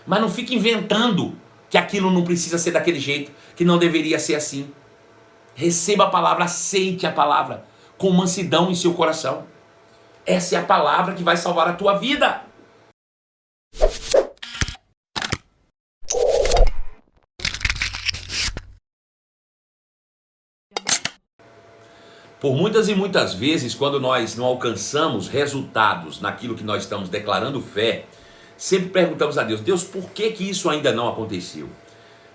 Mas não fique inventando que aquilo não precisa ser daquele jeito, que não deveria ser assim. Receba a palavra, aceite a palavra com mansidão em seu coração. Essa é a palavra que vai salvar a tua vida. Por muitas e muitas vezes, quando nós não alcançamos resultados naquilo que nós estamos declarando fé, sempre perguntamos a Deus, Deus, por que isso ainda não aconteceu?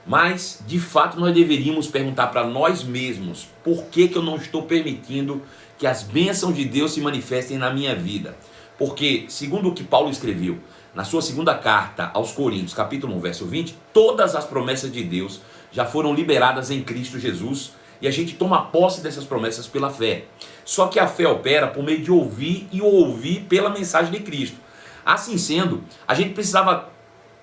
Mas, de fato, nós deveríamos perguntar para nós mesmos, por que eu não estou permitindo que as bênçãos de Deus se manifestem na minha vida? Porque, segundo o que Paulo escreveu na sua segunda carta aos Coríntios, capítulo 1, verso 20, todas as promessas de Deus já foram liberadas em Cristo Jesus, e a gente toma posse dessas promessas pela fé. Só que a fé opera por meio de ouvir e ouvir pela mensagem de Cristo. Assim sendo, a gente precisava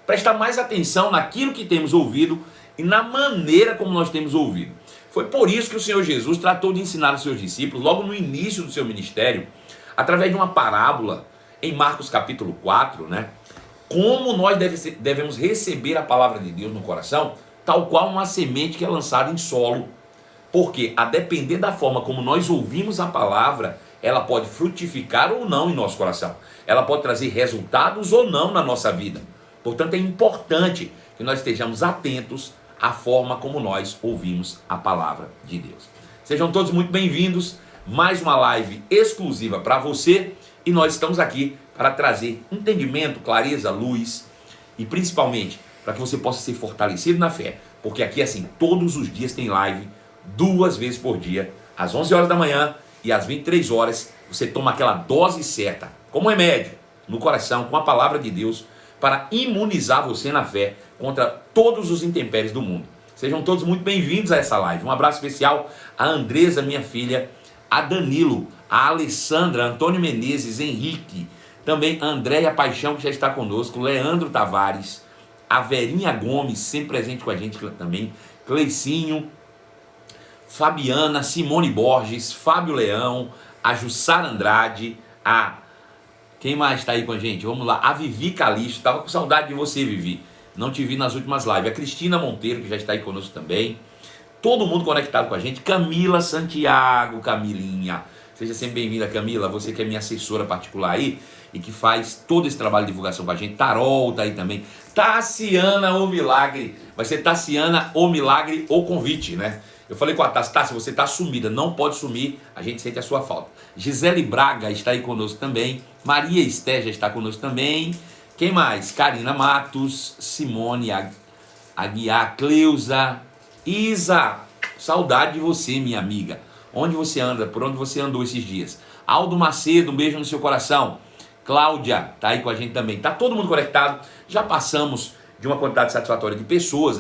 prestar mais atenção naquilo que temos ouvido e na maneira como nós temos ouvido. Foi por isso que o Senhor Jesus tratou de ensinar os seus discípulos, logo no início do seu ministério, através de uma parábola, em Marcos capítulo 4, como nós devemos receber a palavra de Deus no coração, tal qual uma semente que é lançada em solo. Porque, a depender da forma como nós ouvimos a palavra, ela pode frutificar ou não em nosso coração. Ela pode trazer resultados ou não na nossa vida. Portanto, é importante que nós estejamos atentos à forma como nós ouvimos a palavra de Deus. Sejam todos muito bem-vindos. Mais uma live exclusiva para você. E nós estamos aqui para trazer entendimento, clareza, luz e principalmente para que você possa ser fortalecido na fé. Porque aqui, assim, todos os dias tem live, 2 vezes por dia, às 11 horas da manhã e às 23 horas, você toma aquela dose certa, como remédio, no coração, com a palavra de Deus, para imunizar você na fé contra todos os intempéries do mundo. Sejam todos muito bem-vindos a essa live. Um abraço especial a Andresa, minha filha, a Danilo, a Alessandra, Antônio Menezes, Henrique, também a Andréia Paixão, que já está conosco, Leandro Tavares, a Verinha Gomes, sempre presente com a gente também, Cleicinho, Fabiana, Simone Borges, Fábio Leão, a Jussara Andrade, quem mais está aí com a gente? Vamos lá, a Vivi Calixto, estava com saudade de você, Vivi, não te vi nas últimas lives, a Cristina Monteiro, que já está aí conosco também, todo mundo conectado com a gente, Camila Santiago, Camilinha, seja sempre bem-vinda, Camila, você que é minha assessora particular aí, e que faz todo esse trabalho de divulgação com a gente, Tarol está aí também, Tassiana o Milagre, vai ser Tassiana o Milagre ou Convite, Eu falei com a Tassi, você está sumida, não pode sumir, a gente sente a sua falta. Gisele Braga está aí conosco também, Maria Esté já está conosco também, quem mais? Karina Matos, Simone Aguiar, Cleusa, Isa, saudade de você, minha amiga. Onde você anda? Por onde você andou esses dias? Aldo Macedo, um beijo no seu coração. Cláudia, está aí com a gente também. Está todo mundo conectado, já passamos de uma quantidade satisfatória de pessoas,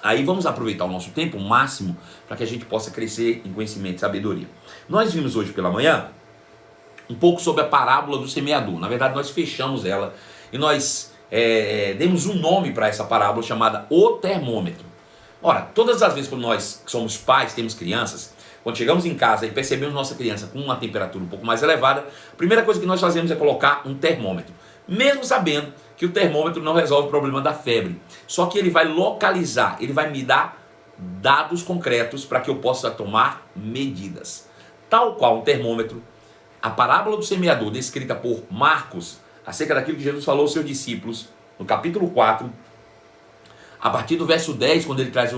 Aí vamos aproveitar o nosso tempo máximo para que a gente possa crescer em conhecimento e sabedoria. Nós vimos hoje pela manhã um pouco sobre a parábola do semeador. Na verdade, nós fechamos ela e nós demos um nome para essa parábola chamada O Termômetro. Ora, todas as vezes que nós que somos pais, temos crianças, quando chegamos em casa e percebemos nossa criança com uma temperatura um pouco mais elevada, a primeira coisa que nós fazemos é colocar um termômetro. Mesmo sabendo que o termômetro não resolve o problema da febre. Só que ele vai localizar, ele vai me dar dados concretos para que eu possa tomar medidas. Tal qual um termômetro, a parábola do semeador, descrita por Marcos, acerca daquilo que Jesus falou aos seus discípulos, no capítulo 4, a partir do verso 10, quando ele traz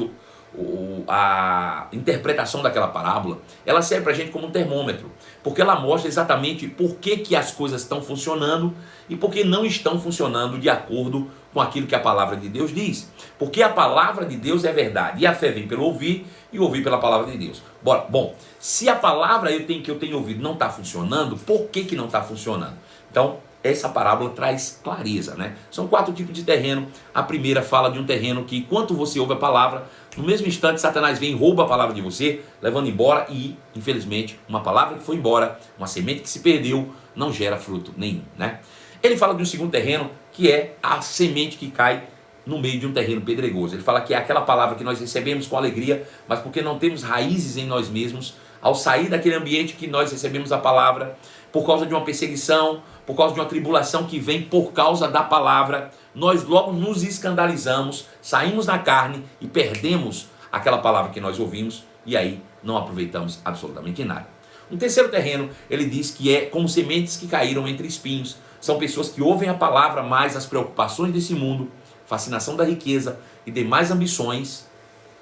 a interpretação daquela parábola, ela serve para a gente como um termômetro, porque ela mostra exatamente por que as coisas estão funcionando e por que não estão funcionando de acordo com aquilo que a palavra de Deus diz. Porque a palavra de Deus é verdade, e a fé vem pelo ouvir, e ouvir pela palavra de Deus. Bom, se a palavra que eu tenho ouvido não está funcionando, por que não está funcionando? Então, essa parábola traz clareza, São 4 tipos de terreno. A primeira fala de um terreno que, enquanto você ouve a palavra, no mesmo instante Satanás vem e rouba a palavra de você, levando embora e, infelizmente, uma palavra que foi embora, uma semente que se perdeu, não gera fruto nenhum, Ele fala de um segundo terreno, que é a semente que cai no meio de um terreno pedregoso. Ele fala que é aquela palavra que nós recebemos com alegria, mas porque não temos raízes em nós mesmos, ao sair daquele ambiente que nós recebemos a palavra, por causa de uma perseguição, por causa de uma tribulação que vem por causa da palavra, nós logo nos escandalizamos, saímos na carne e perdemos aquela palavra que nós ouvimos e aí não aproveitamos absolutamente nada. Um terceiro terreno, ele diz que é como sementes que caíram entre espinhos. São pessoas que ouvem a palavra, mas as preocupações desse mundo, fascinação da riqueza e demais ambições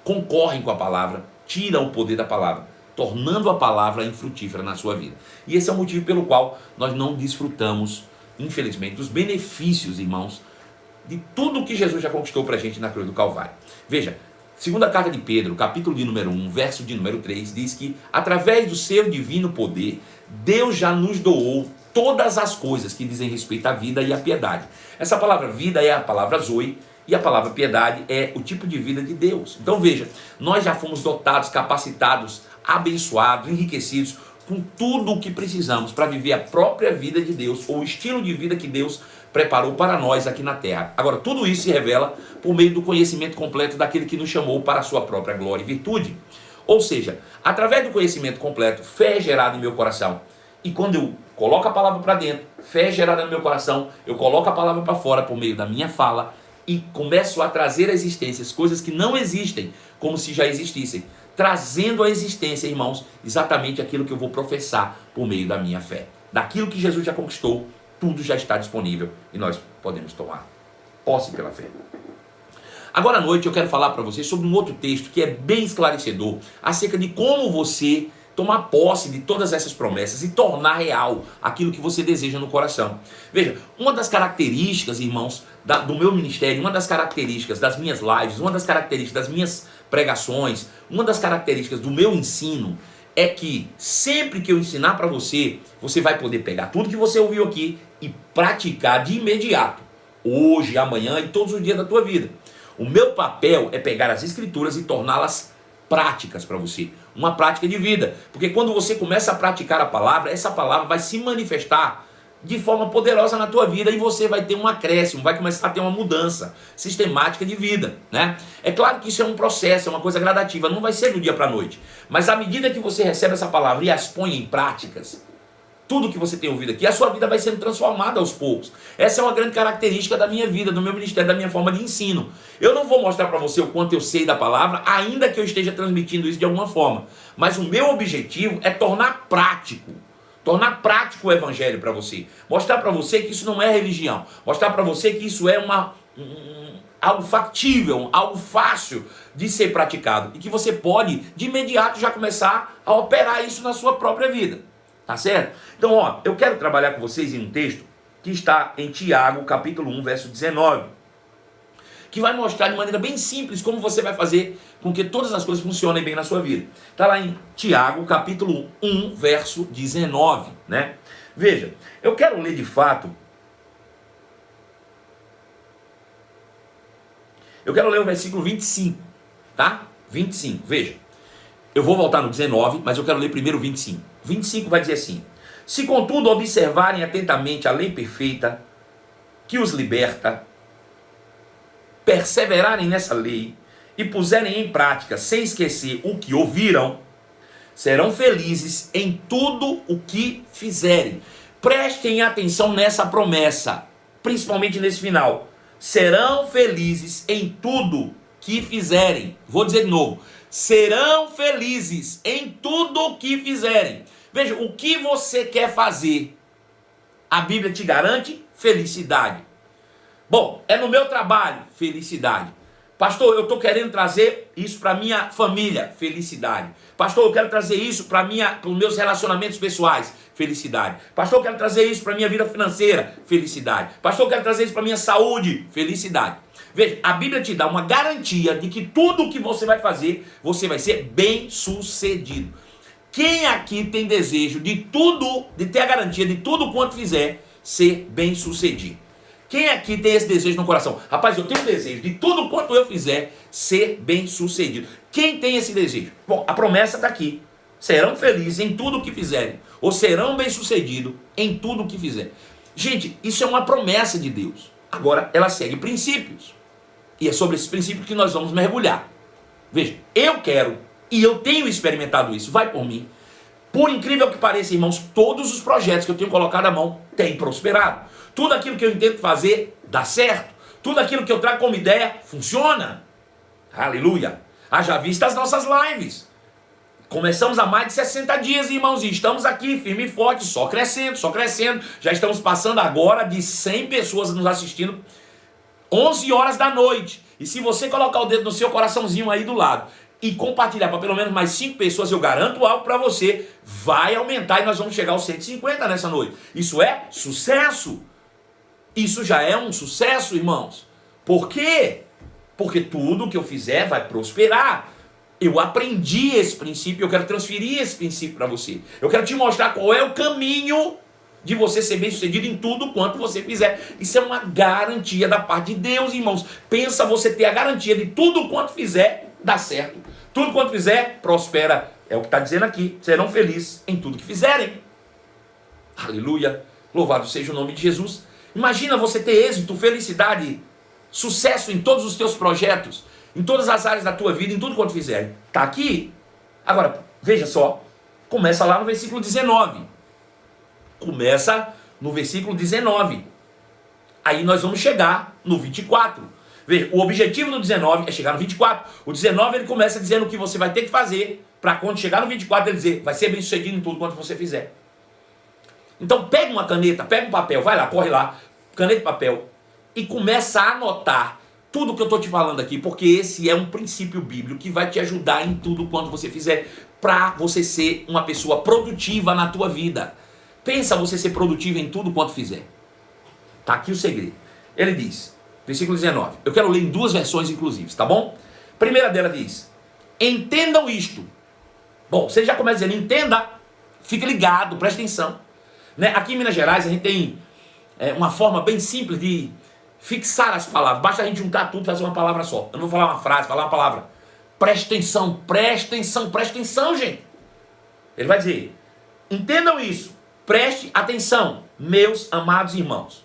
concorrem com a palavra, tiram o poder da palavra, tornando a palavra infrutífera na sua vida. E esse é o motivo pelo qual nós não desfrutamos, infelizmente, dos benefícios, irmãos, de tudo que Jesus já conquistou para a gente na cruz do Calvário. Veja, segunda carta de Pedro, capítulo de número 1, verso de número 3, diz que através do seu divino poder, Deus já nos doou todas as coisas que dizem respeito à vida e à piedade. Essa palavra vida é a palavra zoe e a palavra piedade é o tipo de vida de Deus. Então veja, nós já fomos dotados, capacitados, abençoados, enriquecidos com tudo o que precisamos para viver a própria vida de Deus, ou o estilo de vida que Deus preparou para nós aqui na terra. Agora, tudo isso se revela por meio do conhecimento completo daquele que nos chamou para a sua própria glória e virtude. Ou seja, através do conhecimento completo, fé é gerada em meu coração. E quando eu coloco a palavra para dentro, fé é gerada no meu coração, eu coloco a palavra para fora por meio da minha fala e começo a trazer à existência coisas que não existem, como se já existissem. Trazendo à existência, irmãos, exatamente aquilo que eu vou professar por meio da minha fé. Daquilo que Jesus já conquistou, tudo já está disponível e nós podemos tomar posse pela fé. Agora à noite eu quero falar para vocês sobre um outro texto que é bem esclarecedor acerca de como você tomar posse de todas essas promessas e tornar real aquilo que você deseja no coração. Veja, uma das características, irmãos, do meu ministério, uma das características das minhas lives, uma das características das minhas pregações, uma das características do meu ensino é que sempre que eu ensinar para você, você vai poder pegar tudo que você ouviu aqui e praticar de imediato, hoje, amanhã e todos os dias da tua vida. O meu papel é pegar as escrituras e torná-las práticas para você, uma prática de vida, porque quando você começa a praticar a palavra, essa palavra vai se manifestar de forma poderosa na tua vida e você vai ter um acréscimo, vai começar a ter uma mudança sistemática de vida, né? É claro que isso é um processo, é uma coisa gradativa, não vai ser do dia para a noite, mas à medida que você recebe essa palavra e as põe em práticas, tudo que você tem ouvido aqui, a sua vida vai sendo transformada aos poucos. Essa é uma grande característica da minha vida, do meu ministério, da minha forma de ensino. Eu não vou mostrar para você o quanto eu sei da palavra, ainda que eu esteja transmitindo isso de alguma forma, mas o meu objetivo é tornar prático o evangelho para você, mostrar para você que isso não é religião, mostrar para você que isso é algo factível, algo fácil de ser praticado e que você pode de imediato já começar a operar isso na sua própria vida, tá certo? Então, ó, eu quero trabalhar com vocês em um texto que está em Tiago, capítulo 1, verso 19, que vai mostrar de maneira bem simples como você vai fazer com que todas as coisas funcionem bem na sua vida. Está lá em Tiago, capítulo 1, verso 19, né? Veja, eu quero ler de fato, eu quero ler o versículo 25, tá? 25, veja. Eu vou voltar no 19, mas eu quero ler primeiro o 25. 25 vai dizer assim: se contudo observarem atentamente a lei perfeita que os liberta, perseverarem nessa lei e puserem em prática sem esquecer o que ouviram, serão felizes em tudo o que fizerem. Prestem atenção nessa promessa, principalmente nesse final. Serão felizes em tudo que fizerem. Vou dizer de novo. Serão felizes em tudo o que fizerem. Veja, o que você quer fazer, a Bíblia te garante felicidade. Bom, é no meu trabalho, felicidade. Pastor, eu estou querendo trazer isso para minha família, felicidade. Pastor, eu quero trazer isso para os meus relacionamentos pessoais, felicidade. Pastor, eu quero trazer isso para minha vida financeira, felicidade. Pastor, eu quero trazer isso para minha saúde, felicidade. Veja, a Bíblia te dá uma garantia de que tudo o que você vai fazer, você vai ser bem sucedido. Quem aqui tem desejo de ter a garantia de tudo quanto fizer, ser bem sucedido? Quem aqui tem esse desejo no coração? Rapaz, eu tenho desejo de tudo quanto eu fizer, ser bem sucedido. Quem tem esse desejo? Bom, a promessa está aqui. Serão felizes em tudo o que fizerem, ou serão bem sucedidos em tudo o que fizerem. Gente, isso é uma promessa de Deus. Agora, ela segue princípios. E é sobre esses princípios que nós vamos mergulhar. Veja, eu quero, e eu tenho experimentado isso, vai por mim. Por incrível que pareça, irmãos, todos os projetos que eu tenho colocado à mão têm prosperado. Tudo aquilo que eu intento fazer dá certo. Tudo aquilo que eu trago como ideia funciona. Aleluia. Haja vista as nossas lives. Começamos há mais de 60 dias, irmãos, e estamos aqui firme e forte, só crescendo, só crescendo. Já estamos passando agora de 100 pessoas nos assistindo, 11 horas da noite. E se você colocar o dedo no seu coraçãozinho aí do lado e compartilhar para pelo menos mais 5 pessoas, eu garanto algo para você, vai aumentar e nós vamos chegar aos 150 nessa noite. Isso é sucesso. Isso já é um sucesso, irmãos. Por quê? Porque tudo que eu fizer vai prosperar. Eu aprendi esse princípio, eu quero transferir esse princípio para você. Eu quero te mostrar qual é o caminho de você ser bem sucedido em tudo quanto você fizer. Isso é uma garantia da parte de Deus, irmãos. Pensa você ter a garantia de tudo quanto fizer, dá certo. Tudo quanto fizer, prospera. É o que está dizendo aqui. Serão felizes em tudo que fizerem. Aleluia. Louvado seja o nome de Jesus. Imagina você ter êxito, felicidade, sucesso em todos os teus projetos, em todas as áreas da tua vida, em tudo quanto fizerem. Está aqui. Agora, veja só. Começa lá no versículo 19. Começa no versículo 19. Aí nós vamos chegar no 24. Veja, o objetivo do 19 é chegar no 24. O 19 ele começa dizendo o que você vai ter que fazer para quando chegar no 24 ele dizer, vai ser bem sucedido em tudo quanto você fizer. Então pega uma caneta, pega um papel, vai lá, corre lá, caneta e papel, e começa a anotar tudo que eu estou te falando aqui, porque esse é um princípio bíblico que vai te ajudar em tudo quanto você fizer, para você ser uma pessoa produtiva na tua vida. Pensa você ser produtivo em tudo quanto fizer. Tá aqui o segredo. Ele diz, versículo 19, eu quero ler em duas versões inclusive, tá bom? Primeira dela diz, entendam isto. Bom, você já começa dizendo, entenda, fica ligado, presta atenção. Né? Aqui em Minas Gerais a gente tem uma forma bem simples de fixar as palavras. Basta a gente juntar tudo e fazer uma palavra só. Eu não vou falar uma frase, falar uma palavra. Presta atenção, presta atenção, presta atenção, gente. Ele vai dizer, entendam isso, preste atenção, meus amados irmãos.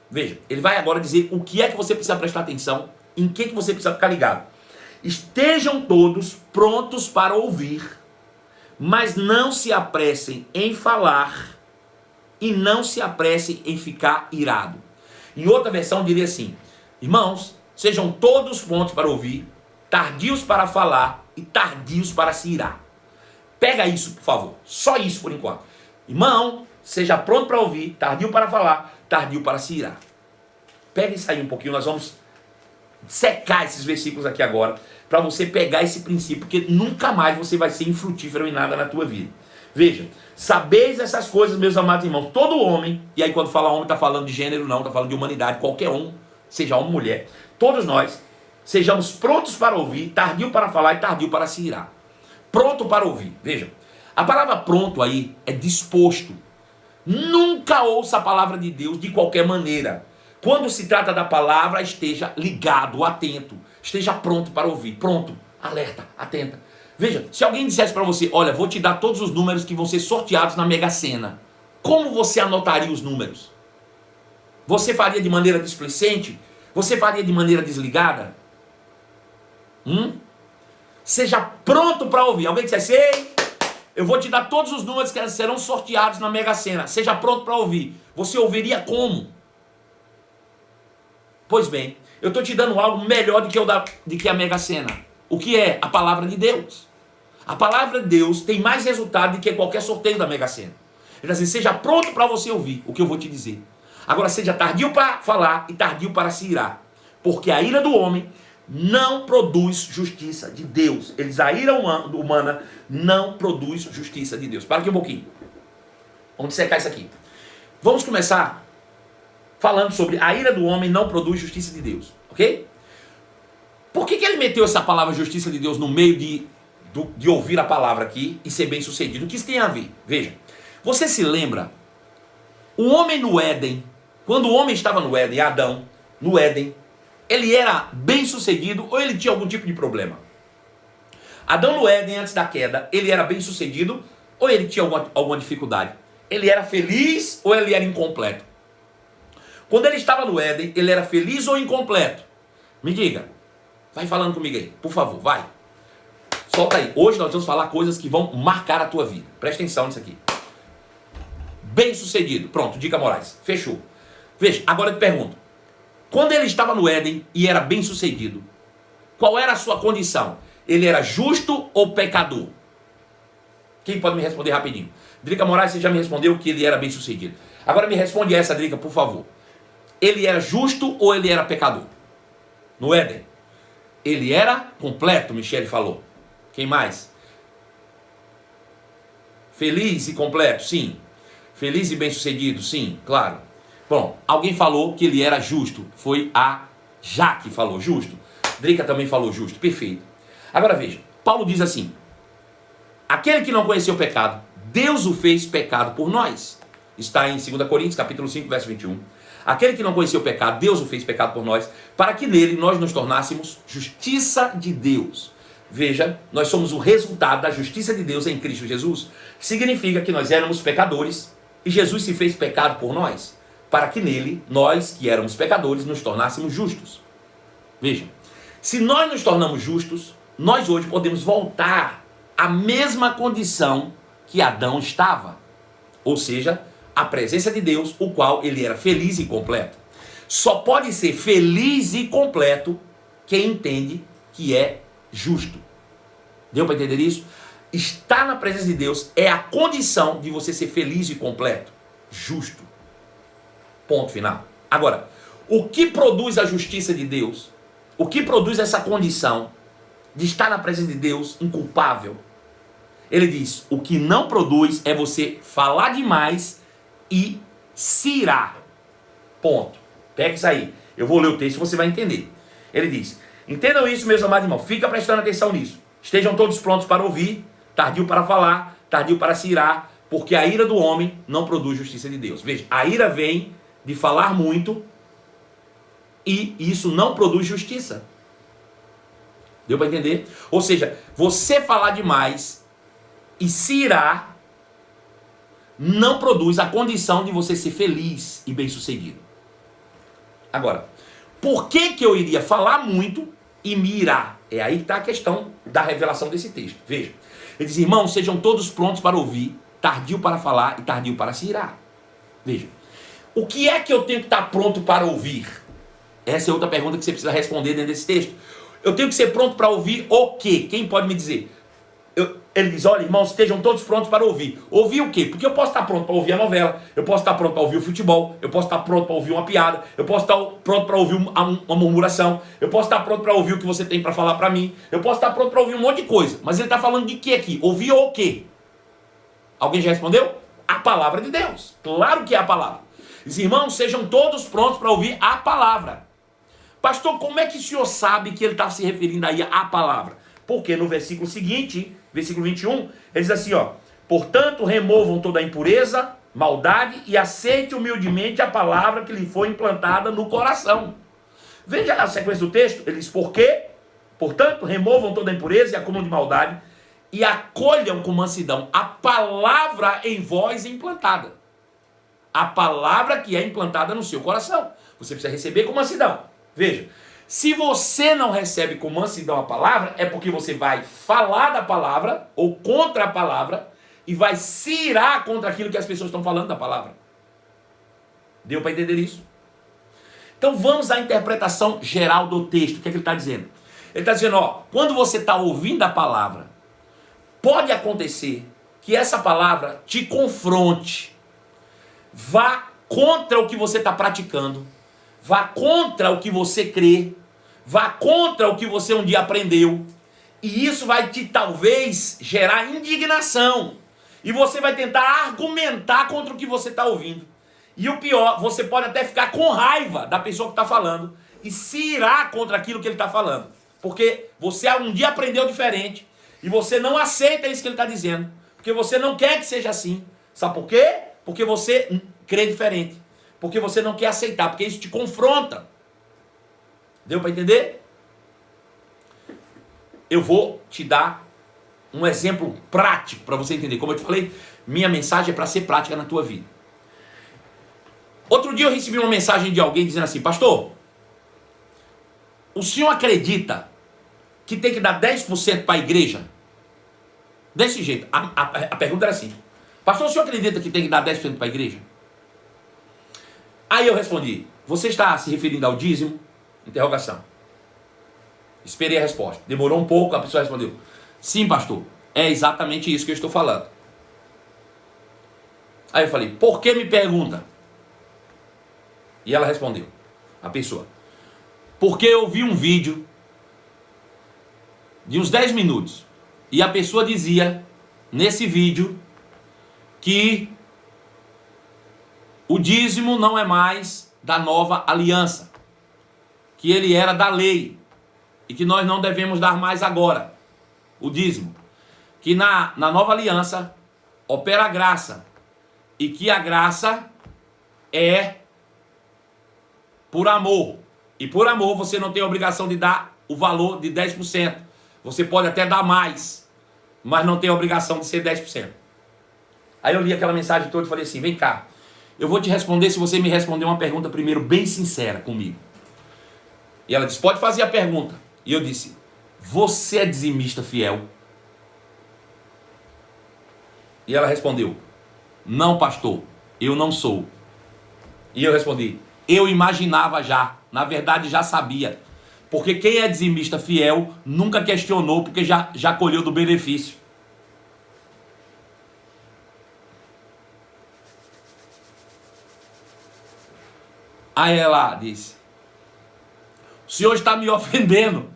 Veja, ele vai agora dizer o que é que você precisa prestar atenção, em que você precisa ficar ligado. Estejam todos prontos para ouvir, mas não se apressem em falar e não se apressem em ficar irado. Em outra versão diria assim, irmãos, sejam todos prontos para ouvir, tardios para falar e tardios para se irar. Pega isso, por favor, só isso por enquanto. Irmão, seja pronto para ouvir, tardio para falar, tardio para se irar. Pega isso aí um pouquinho, nós vamos secar esses versículos aqui agora, para você pegar esse princípio, porque nunca mais você vai ser infrutífero em nada na tua vida. Veja, sabeis essas coisas, meus amados irmãos, todo homem, e aí quando fala homem está falando de gênero não, está falando de humanidade, qualquer um, seja homem ou mulher, todos nós, sejamos prontos para ouvir, tardio para falar e tardio para se irar. Pronto para ouvir, veja, a palavra pronto aí é disposto. Nunca ouça a palavra de Deus de qualquer maneira. Quando se trata da palavra, esteja ligado, atento, esteja pronto para ouvir, pronto, alerta, atenta. Veja, se alguém dissesse para você, olha, vou te dar todos os números que vão ser sorteados na Mega Sena, como você anotaria os números? Você faria de maneira displicente? Você faria de maneira desligada? Seja pronto para ouvir. Alguém dissesse, ei, eu vou te dar todos os números que serão sorteados na Mega Sena. Seja pronto para ouvir. Você ouviria como? Pois bem, eu estou te dando algo melhor do que a Mega Sena. O que é? A palavra de Deus. A palavra de Deus tem mais resultado do que qualquer sorteio da Mega Sena. Ele diz assim, seja pronto para você ouvir o que eu vou te dizer. Agora seja tardio para falar e tardio para se irar. Porque a ira do homem não produz justiça de Deus. Ele diz, a ira humana não produz justiça de Deus. Para aqui um pouquinho. Vamos dissecar isso aqui. Vamos começar falando sobre a ira do homem não produz justiça de Deus. Ok? Por que ele meteu essa palavra justiça de Deus no meio de ouvir a palavra aqui e ser bem sucedido? O que isso tem a ver? Veja, você se lembra, o homem no Éden, quando o homem estava no Éden, Adão, no Éden, ele era bem sucedido ou ele tinha algum tipo de problema? Adão no Éden, antes da queda, ele era bem sucedido ou ele tinha alguma dificuldade? Ele era feliz ou ele era incompleto? Quando ele estava no Éden, ele era feliz ou incompleto? Me diga. Vai falando comigo aí, por favor, vai. Solta aí. Hoje nós vamos falar coisas que vão marcar a tua vida. Presta atenção nisso aqui. Bem sucedido. Pronto, dica Moraes. Fechou. Veja, agora eu te pergunto. Quando ele estava no Éden e era bem sucedido, qual era a sua condição? Ele era justo ou pecador? Quem pode me responder rapidinho? Drica Moraes, você já me respondeu que ele era bem sucedido. Agora me responde essa, Drica, por favor. Ele era justo ou ele era pecador? No Éden. Ele era completo, Michele falou. Quem mais? Feliz e completo, sim. Feliz e bem sucedido, sim, claro. Bom, alguém falou que ele era justo. Foi a Jaque que falou justo. Drica também falou justo, perfeito. Agora veja, Paulo diz assim: aquele que não conheceu o pecado, Deus o fez pecado por nós. Está em 2 Coríntios, capítulo 5, verso 21. Aquele que não conheceu o pecado, Deus o fez pecado por nós, para que nele nós nos tornássemos justiça de Deus. Veja, nós somos o resultado da justiça de Deus em Cristo Jesus. Significa que nós éramos pecadores e Jesus se fez pecado por nós, para que nele, nós que éramos pecadores, nos tornássemos justos. Veja, se nós nos tornamos justos, nós hoje podemos voltar à mesma condição que Adão estava. Ou seja, a presença de Deus, o qual ele era feliz e completo. Só pode ser feliz e completo quem entende que é justo. Deu para entender isso? Estar na presença de Deus é a condição de você ser feliz e completo. Justo. Ponto final. Agora, o que produz a justiça de Deus? O que produz essa condição de estar na presença de Deus inculpável? Ele diz, o que não produz é você falar demais e se irar. Ponto. Pega isso aí. Eu vou ler o texto e você vai entender. Ele diz, entendam isso, meus amados irmãos. Fica prestando atenção nisso. Estejam todos prontos para ouvir, tardio para falar, tardio para se irar, porque a ira do homem não produz justiça de Deus. Veja, a ira vem de falar muito e isso não produz justiça. Deu para entender? Ou seja, você falar demais e se irar não produz a condição de você ser feliz e bem-sucedido. Agora, por que eu iria falar muito e me irar? É aí que está a questão da revelação desse texto. Veja, ele diz, irmãos, sejam todos prontos para ouvir, tardio para falar e tardio para se irar. Veja, o que é que eu tenho que estar pronto para ouvir? Essa é outra pergunta que você precisa responder dentro desse texto. Eu tenho que ser pronto para ouvir o quê? Quem pode me dizer? Ele diz, olha, irmãos, estejam todos prontos para ouvir. Ouvir o quê? Porque eu posso estar pronto para ouvir a novela, eu posso estar pronto para ouvir o futebol, eu posso estar pronto para ouvir uma piada, eu posso estar pronto para ouvir uma murmuração, eu posso estar pronto para ouvir o que você tem para falar para mim, eu posso estar pronto para ouvir um monte de coisa. Mas ele está falando de quê aqui? Ouvir o quê? Alguém já respondeu? A palavra de Deus. Claro que é a palavra. Diz, irmãos, sejam todos prontos para ouvir a palavra. Pastor, como é que o senhor sabe que ele está se referindo aí à palavra? Porque no versículo seguinte, versículo 21, ele diz assim, ó, portanto, removam toda a impureza, maldade e aceite humildemente a palavra que lhe foi implantada no coração. Veja a sequência do texto, ele diz, por quê? Portanto, removam toda a impureza e acúmulo de maldade e acolham com mansidão a palavra em vós implantada. A palavra que é implantada no seu coração. Você precisa receber com mansidão. Veja, se você não recebe com mansidão a palavra, é porque você vai falar da palavra ou contra a palavra e vai se irar contra aquilo que as pessoas estão falando da palavra. Deu para entender isso? Então vamos à interpretação geral do texto. O que é que ele está dizendo? Ele está dizendo, ó, quando você está ouvindo a palavra, pode acontecer que essa palavra te confronte, vá contra o que você está praticando, vá contra o que você crê, vá contra o que você um dia aprendeu, e isso vai te talvez gerar indignação, e você vai tentar argumentar contra o que você está ouvindo, e o pior, você pode até ficar com raiva da pessoa que está falando, e se irar contra aquilo que ele está falando, porque você um dia aprendeu diferente, e você não aceita isso que ele está dizendo, porque você não quer que seja assim. Sabe por quê? Porque você crê diferente. Porque você não quer aceitar, porque isso te confronta. Deu para entender? Eu vou te dar um exemplo prático para você entender. Como eu te falei, minha mensagem é para ser prática na tua vida. Outro dia eu recebi uma mensagem de alguém dizendo assim, pastor, o senhor acredita que tem que dar 10% para a igreja? Desse jeito. A pergunta era assim, pastor, o senhor acredita que tem que dar 10% para a igreja? Aí eu respondi, você está se referindo ao dízimo? Interrogação. Esperei a resposta. Demorou um pouco, a pessoa respondeu: sim, pastor, é exatamente isso que eu estou falando. Aí eu falei: por que me pergunta? E ela respondeu, a pessoa: porque eu vi um vídeo de uns 10 minutos e a pessoa dizia nesse vídeo que o dízimo não é mais da nova aliança, que ele era da lei e que nós não devemos dar mais agora o dízimo, que na nova aliança opera a graça e que a graça é por amor, e por amor você não tem a obrigação de dar o valor de 10%, você pode até dar mais, mas não tem a obrigação de ser 10%. Aí eu li aquela mensagem toda e falei assim: vem cá, eu vou te responder se você me responder uma pergunta primeiro bem sincera comigo. E ela disse: pode fazer a pergunta. E eu disse: você é dizimista fiel? E ela respondeu: não, pastor, eu não sou. E eu respondi: eu imaginava já, na verdade já sabia, porque quem é dizimista fiel nunca questionou, porque já colheu do benefício. Aí ela disse: o senhor está me ofendendo.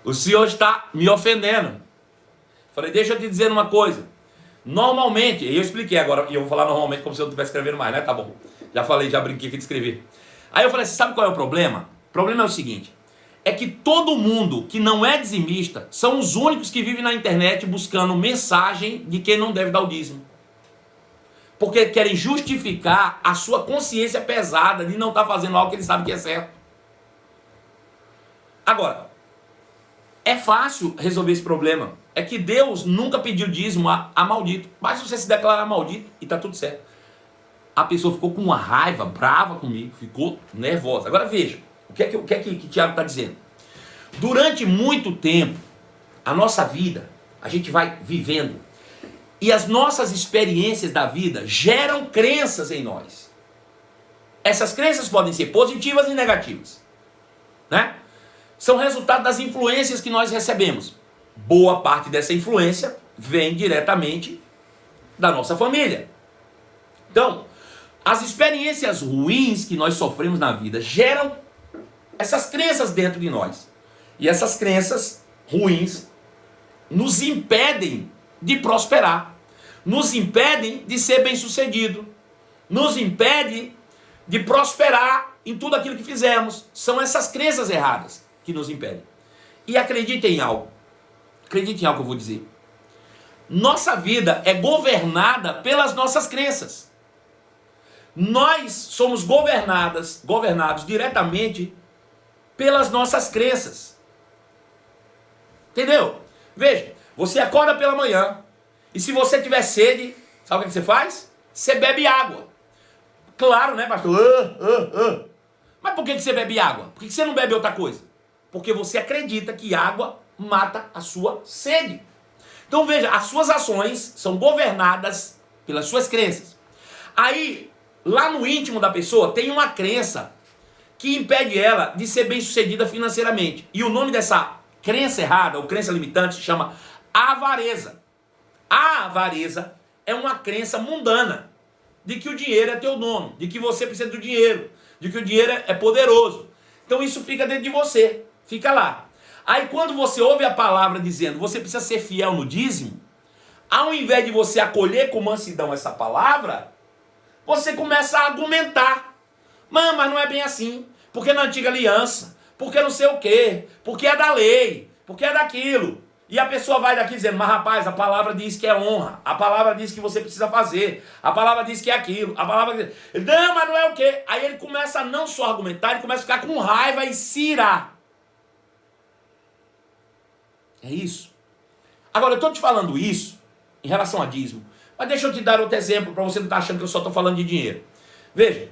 O senhor está me ofendendo. Falei: deixa eu te dizer uma coisa. Normalmente, e eu expliquei agora, e eu vou falar normalmente como se eu não estivesse escrevendo mais, né? Tá bom. Já falei, já brinquei aqui de escrever. Aí eu falei: você sabe qual é o problema? O problema é o seguinte: é que todo mundo que não é dizimista são os únicos que vivem na internet buscando mensagem de quem não deve dar o dízimo. Porque querem justificar a sua consciência pesada de não estar fazendo algo que eles sabem que é certo. Agora, é fácil resolver esse problema. É que Deus nunca pediu dízimo a maldito. Basta você se declarar maldito e está tudo certo. A pessoa ficou com uma raiva, brava comigo, ficou nervosa. Agora veja, o que é que Tiago está dizendo? Durante muito tempo, a nossa vida, a gente vai vivendo, e as nossas experiências da vida geram crenças em nós. Essas crenças podem ser positivas e negativas, né? São resultado das influências que nós recebemos. Boa parte dessa influência vem diretamente da nossa família. Então, as experiências ruins que nós sofremos na vida geram essas crenças dentro de nós. E essas crenças ruins nos impedem de prosperar, nos impedem de ser bem-sucedido, nos impedem de prosperar em tudo aquilo que fizermos. São essas crenças erradas que nos impedem. E acredite em algo que eu vou dizer. Nossa vida é governada pelas nossas crenças. Nós somos governados diretamente pelas nossas crenças. Entendeu? Veja, você acorda pela manhã e se você tiver sede, sabe o que você faz? Você bebe água. Claro, né, pastor? Mas por que você bebe água? Por que você não bebe outra coisa? Porque você acredita que água mata a sua sede. Então veja, as suas ações são governadas pelas suas crenças. Aí, lá no íntimo da pessoa, tem uma crença que impede ela de ser bem-sucedida financeiramente. E o nome dessa crença errada, ou crença limitante, se chama avareza. A avareza é uma crença mundana de que o dinheiro é teu dono, de que você precisa do dinheiro, de que o dinheiro é poderoso. Então isso fica dentro de você, fica lá. Aí quando você ouve a palavra dizendo você precisa ser fiel no dízimo, ao invés de você acolher com mansidão essa palavra, você começa a argumentar. Mas não é bem assim, porque na antiga aliança, porque não sei o quê, porque é da lei, porque é daquilo. E a pessoa vai daqui dizendo: mas rapaz, a palavra diz que é honra, a palavra diz que você precisa fazer, a palavra diz que é aquilo, a palavra diz... Não, mas não é o quê? Aí ele começa a não só argumentar, ele começa a ficar com raiva e se irar. É isso. Agora, eu estou te falando isso em relação a dízimo, mas deixa eu te dar outro exemplo para você não estar achando que eu só estou falando de dinheiro. Veja,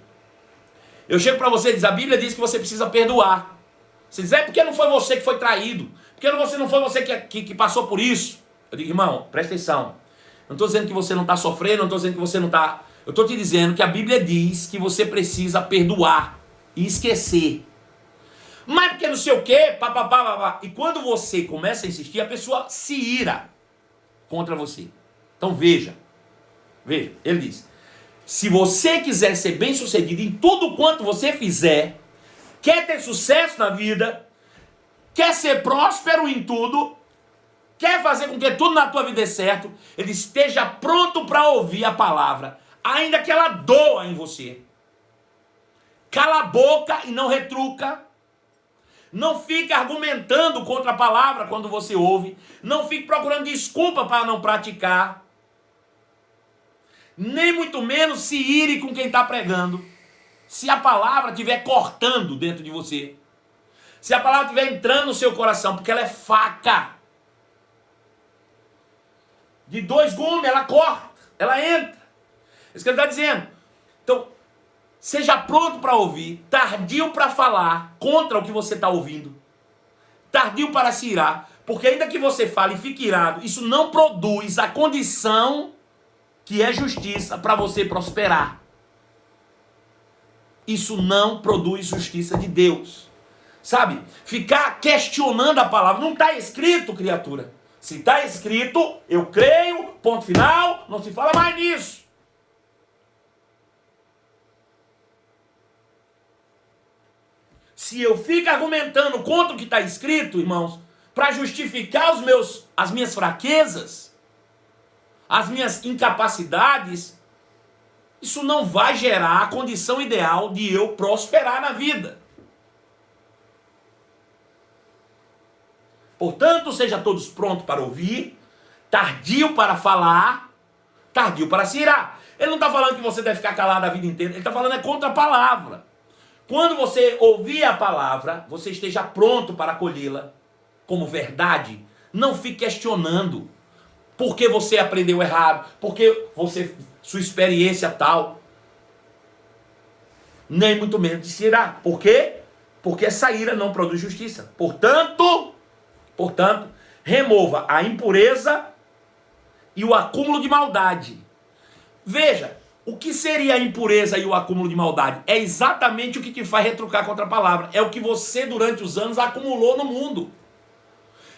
eu chego para você e diz: a Bíblia diz que você precisa perdoar. Você diz: é porque não foi você que foi traído, porque não foi você que passou por isso. Eu digo: irmão, presta atenção. Não estou dizendo que você não está sofrendo, não estou dizendo que você não está... Eu estou te dizendo que a Bíblia diz que você precisa perdoar e esquecer. Mas porque não sei o quê, papapá. E quando você começa a insistir, a pessoa se ira contra você. Então veja, ele diz: se você quiser ser bem sucedido em tudo quanto você fizer, quer ter sucesso na vida, quer ser próspero em tudo, quer fazer com que tudo na tua vida dê certo, ele esteja pronto para ouvir a palavra, ainda que ela doa em você. Cala a boca e não retruca. Não fique argumentando contra a palavra quando você ouve. Não fique procurando desculpa para não praticar. Nem muito menos se ire com quem está pregando. Se a palavra estiver cortando dentro de você. Se a palavra estiver entrando no seu coração, porque ela é faca. De 2 gumes, ela corta, ela entra. É isso que ele está dizendo. Então, seja pronto para ouvir, tardio para falar contra o que você está ouvindo. Tardio para se irar, porque ainda que você fale e fique irado, isso não produz a condição que é justiça para você prosperar. Isso não produz justiça de Deus. Sabe? Ficar questionando a palavra. Não está escrito, criatura. Se está escrito, eu creio, ponto final, não se fala mais nisso. Se eu fico argumentando contra o que está escrito, irmãos, para justificar as minhas fraquezas, as minhas incapacidades, isso não vai gerar a condição ideal de eu prosperar na vida. Portanto, seja todos prontos para ouvir, tardio para falar, tardio para se irar. Ele não está falando que você deve ficar calado a vida inteira, ele está falando contra a palavra. Quando você ouvir a palavra, você esteja pronto para acolhê-la como verdade. Não fique questionando por que você aprendeu errado, porque sua experiência tal. Nem muito menos de se irar. Por quê? Porque essa ira não produz justiça. Portanto, remova a impureza e o acúmulo de maldade. Veja, o que seria a impureza e o acúmulo de maldade? É exatamente o que te faz retrucar contra a palavra. É o que você durante os anos acumulou no mundo.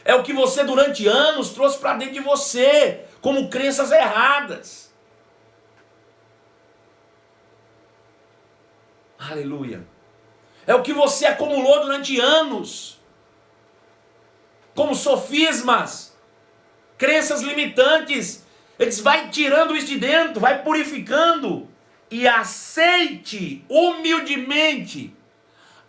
É o que você durante anos trouxe para dentro de você, como crenças erradas. Aleluia. É o que você acumulou durante anos, como sofismas, crenças limitantes. Eles vai tirando isso de dentro, vai purificando. E aceite humildemente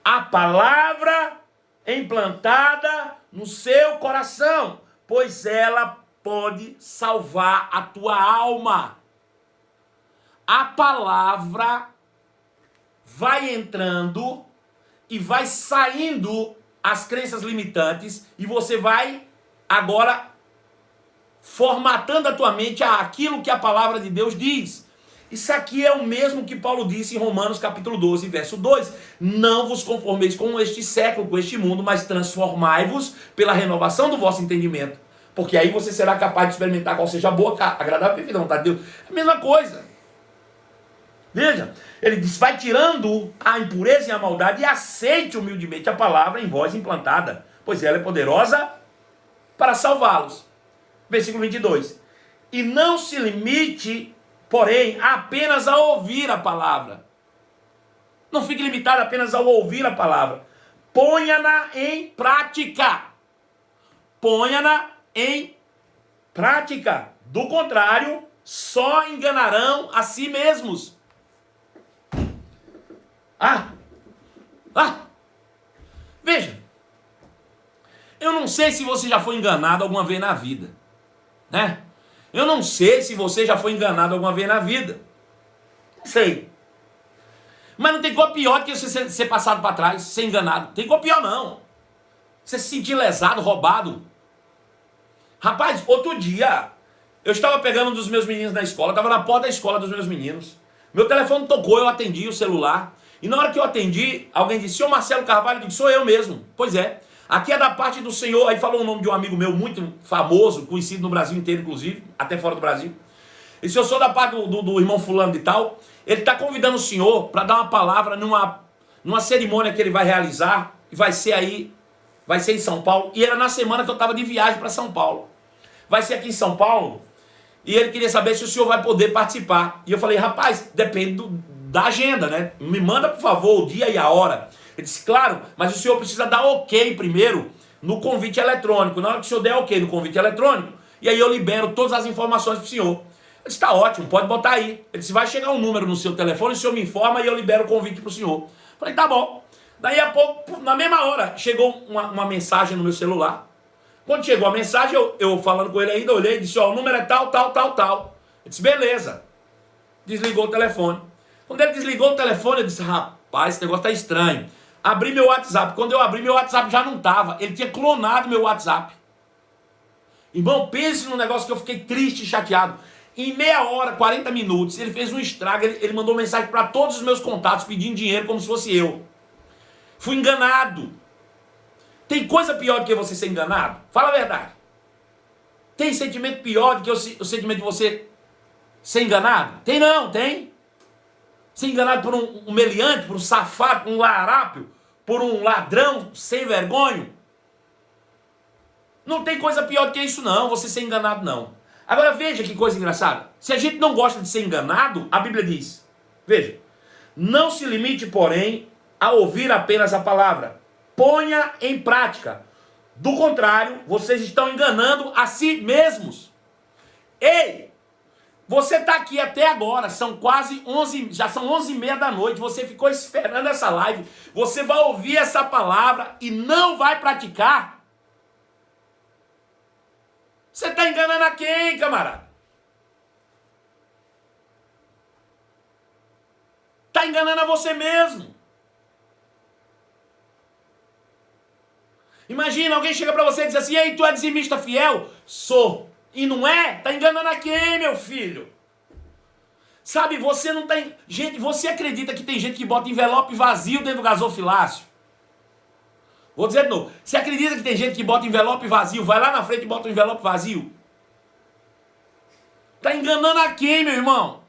a palavra implantada no seu coração, pois ela pode salvar a tua alma. A palavra vai entrando e vai saindo as crenças limitantes e você vai agora formatando a tua mente àquilo que a palavra de Deus diz. Isso aqui é o mesmo que Paulo disse em Romanos capítulo 12, verso 2. Não vos conformeis com este século, com este mundo, mas transformai-vos pela renovação do vosso entendimento. Porque aí você será capaz de experimentar qual seja a boa, agradável e perfeita vontade de Deus. É a mesma coisa. Veja, ele diz, vai tirando a impureza e a maldade e aceite humildemente a palavra em vós implantada, pois ela é poderosa para salvá-los. Versículo 22. E não se limite, porém, apenas a ouvir a palavra. Não fique limitado apenas ao ouvir a palavra. Ponha-na em prática. Ponha-na em prática. Do contrário, só enganarão a si mesmos. Veja, eu não sei se você já foi enganado alguma vez na vida, né? Eu não sei se você já foi enganado alguma vez na vida. Não sei. Mas não tem coisa pior do que você ser passado para trás, ser enganado. Não tem coisa pior não. Você se sentir lesado, roubado. Rapaz, outro dia, eu estava pegando um dos meus meninos na escola, estava na porta da escola dos meus meninos. Meu telefone tocou, eu atendi o celular. E na hora que eu atendi, alguém disse, senhor Marcelo Carvalho, eu disse, sou eu mesmo. Pois é, aqui é da parte do Senhor. Aí falou o nome de um amigo meu muito famoso, conhecido no Brasil inteiro, inclusive, até fora do Brasil. Ele disse, eu sou da parte do irmão fulano de tal. Ele está convidando o senhor para dar uma palavra numa cerimônia que ele vai realizar. E vai ser em São Paulo. E era na semana que eu estava de viagem para São Paulo. Vai ser aqui em São Paulo. E ele queria saber se o senhor vai poder participar. E eu falei, rapaz, depende da agenda, né? Me manda, por favor, o dia e a hora. Ele disse, claro, mas o senhor precisa dar ok primeiro no convite eletrônico. Na hora que o senhor der ok no convite eletrônico, e aí eu libero todas as informações para o senhor. Eu disse, tá ótimo, pode botar aí. Ele disse, vai chegar um número no seu telefone, o senhor me informa e eu libero o convite para o senhor. Eu falei, tá bom. Daí a pouco, na mesma hora, chegou uma mensagem no meu celular. Quando chegou a mensagem, eu falando com ele ainda, olhei e disse, ó, o número é tal, tal, tal, tal. Ele disse, beleza. Desligou o telefone. Quando ele desligou o telefone, eu disse, rapaz, esse negócio tá estranho. Abri meu WhatsApp. Quando eu abri, meu WhatsApp já não tava. Ele tinha clonado meu WhatsApp. Irmão, pense num negócio que eu fiquei triste e chateado. Em meia hora, 40 minutos, ele fez um estrago. Ele mandou mensagem para todos os meus contatos pedindo dinheiro como se fosse eu. Fui enganado. Tem coisa pior do que você ser enganado? Fala a verdade. Tem sentimento pior do que o sentimento de você ser enganado? Tem não, tem. Ser enganado por um meliante, por um safado, por um larápio, por um ladrão sem vergonha. Não tem coisa pior do que isso não, você ser enganado não. Agora veja que coisa engraçada. Se a gente não gosta de ser enganado, a Bíblia diz, veja, não se limite, porém, a ouvir apenas a palavra. Ponha em prática. Do contrário, vocês estão enganando a si mesmos. Ei, você está aqui até agora, são quase 11, já são 11h30 da noite, você ficou esperando essa live, você vai ouvir essa palavra e não vai praticar? Você está enganando a quem, camarada? Está enganando a você mesmo. Imagina, alguém chega para você e diz assim, ei, tu é dizimista fiel? Sou. E não é? Tá enganando a quem, meu filho? Sabe, você não tem... Gente, você acredita que tem gente que bota envelope vazio dentro do gasofilácio? Vou dizer de novo. Você acredita que tem gente que bota envelope vazio, vai lá na frente e bota um envelope vazio? Tá enganando a quem, meu irmão?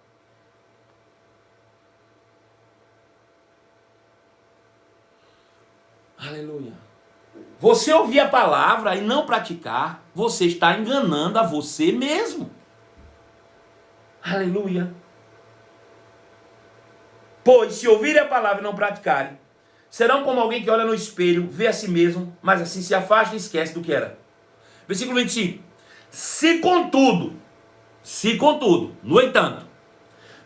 Aleluia. Você ouvir a palavra e não praticar, você está enganando a você mesmo. Aleluia. Pois se ouvirem a palavra e não praticarem, serão como alguém que olha no espelho, vê a si mesmo, mas assim se afasta e esquece do que era. Versículo 25. Se contudo, no entanto,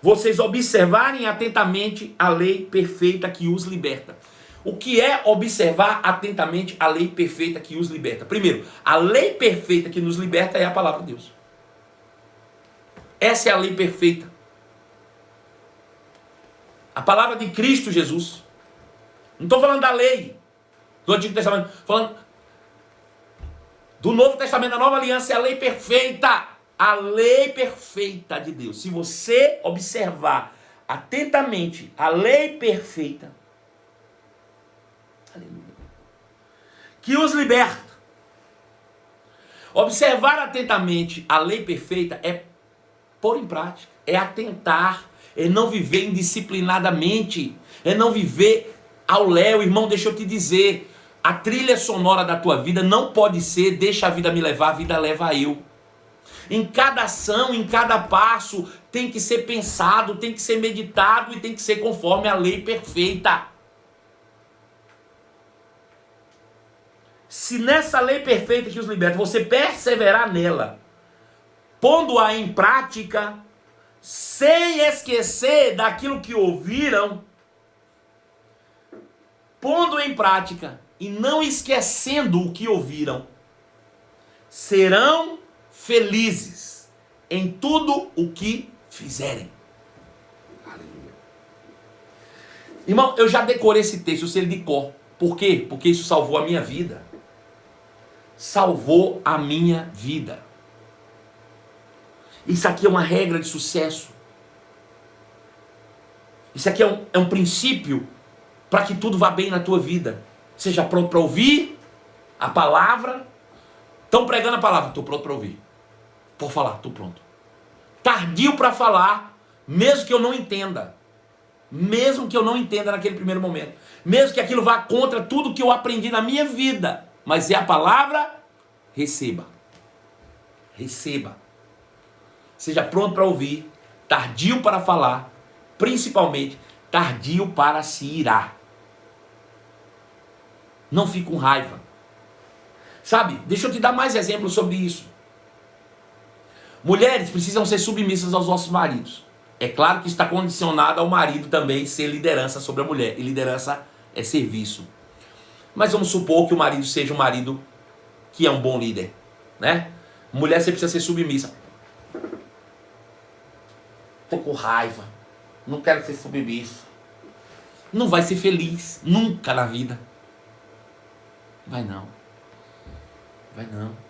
vocês observarem atentamente a lei perfeita que os liberta. O que é observar atentamente a lei perfeita que os liberta? Primeiro, a lei perfeita que nos liberta é a palavra de Deus. Essa é a lei perfeita. A palavra de Cristo Jesus. Não estou falando da lei do Antigo Testamento. Estou falando do Novo Testamento, da Nova Aliança. É a lei perfeita. A lei perfeita de Deus. Se você observar atentamente a lei perfeita, que os liberta. Observar atentamente a lei perfeita é pôr em prática, é atentar, é não viver indisciplinadamente, é não viver ao léu. Irmão, deixa eu te dizer, a trilha sonora da tua vida não pode ser deixa a vida me levar, a vida leva eu. Em cada ação, em cada passo, tem que ser pensado, tem que ser meditado e tem que ser conforme a lei perfeita. Se nessa lei perfeita que os liberta, você perseverar nela, pondo-a em prática, sem esquecer daquilo que ouviram, pondo em prática e não esquecendo o que ouviram, serão felizes em tudo o que fizerem. Aleluia. Irmão, eu já decorei esse texto, eu sei ele de cor. Por quê? Porque isso salvou a minha vida. Salvou a minha vida. Isso aqui é uma regra de sucesso. Isso aqui é um princípio para que tudo vá bem na tua vida. Seja pronto para ouvir a palavra. Estão pregando a palavra, estou pronto para ouvir. Por falar, estou pronto. tardio para falar, mesmo que eu não entenda. Mesmo que eu não entenda naquele primeiro momento. Mesmo que aquilo vá contra tudo que eu aprendi na minha vida. Mas é a palavra, receba. Receba. Seja pronto para ouvir, tardio para falar, principalmente tardio para se irar. Não fique com raiva. Sabe, deixa eu te dar mais exemplos sobre isso. Mulheres precisam ser submissas aos nossos maridos. É claro que está condicionado ao marido também ser liderança sobre a mulher. E liderança é serviço. Mas vamos supor que o marido seja um marido que é um bom líder, né? Mulher, você precisa ser submissa. Tô com raiva. Não quero ser submissa. Não vai ser feliz. Nunca na vida. Vai não. Vai não.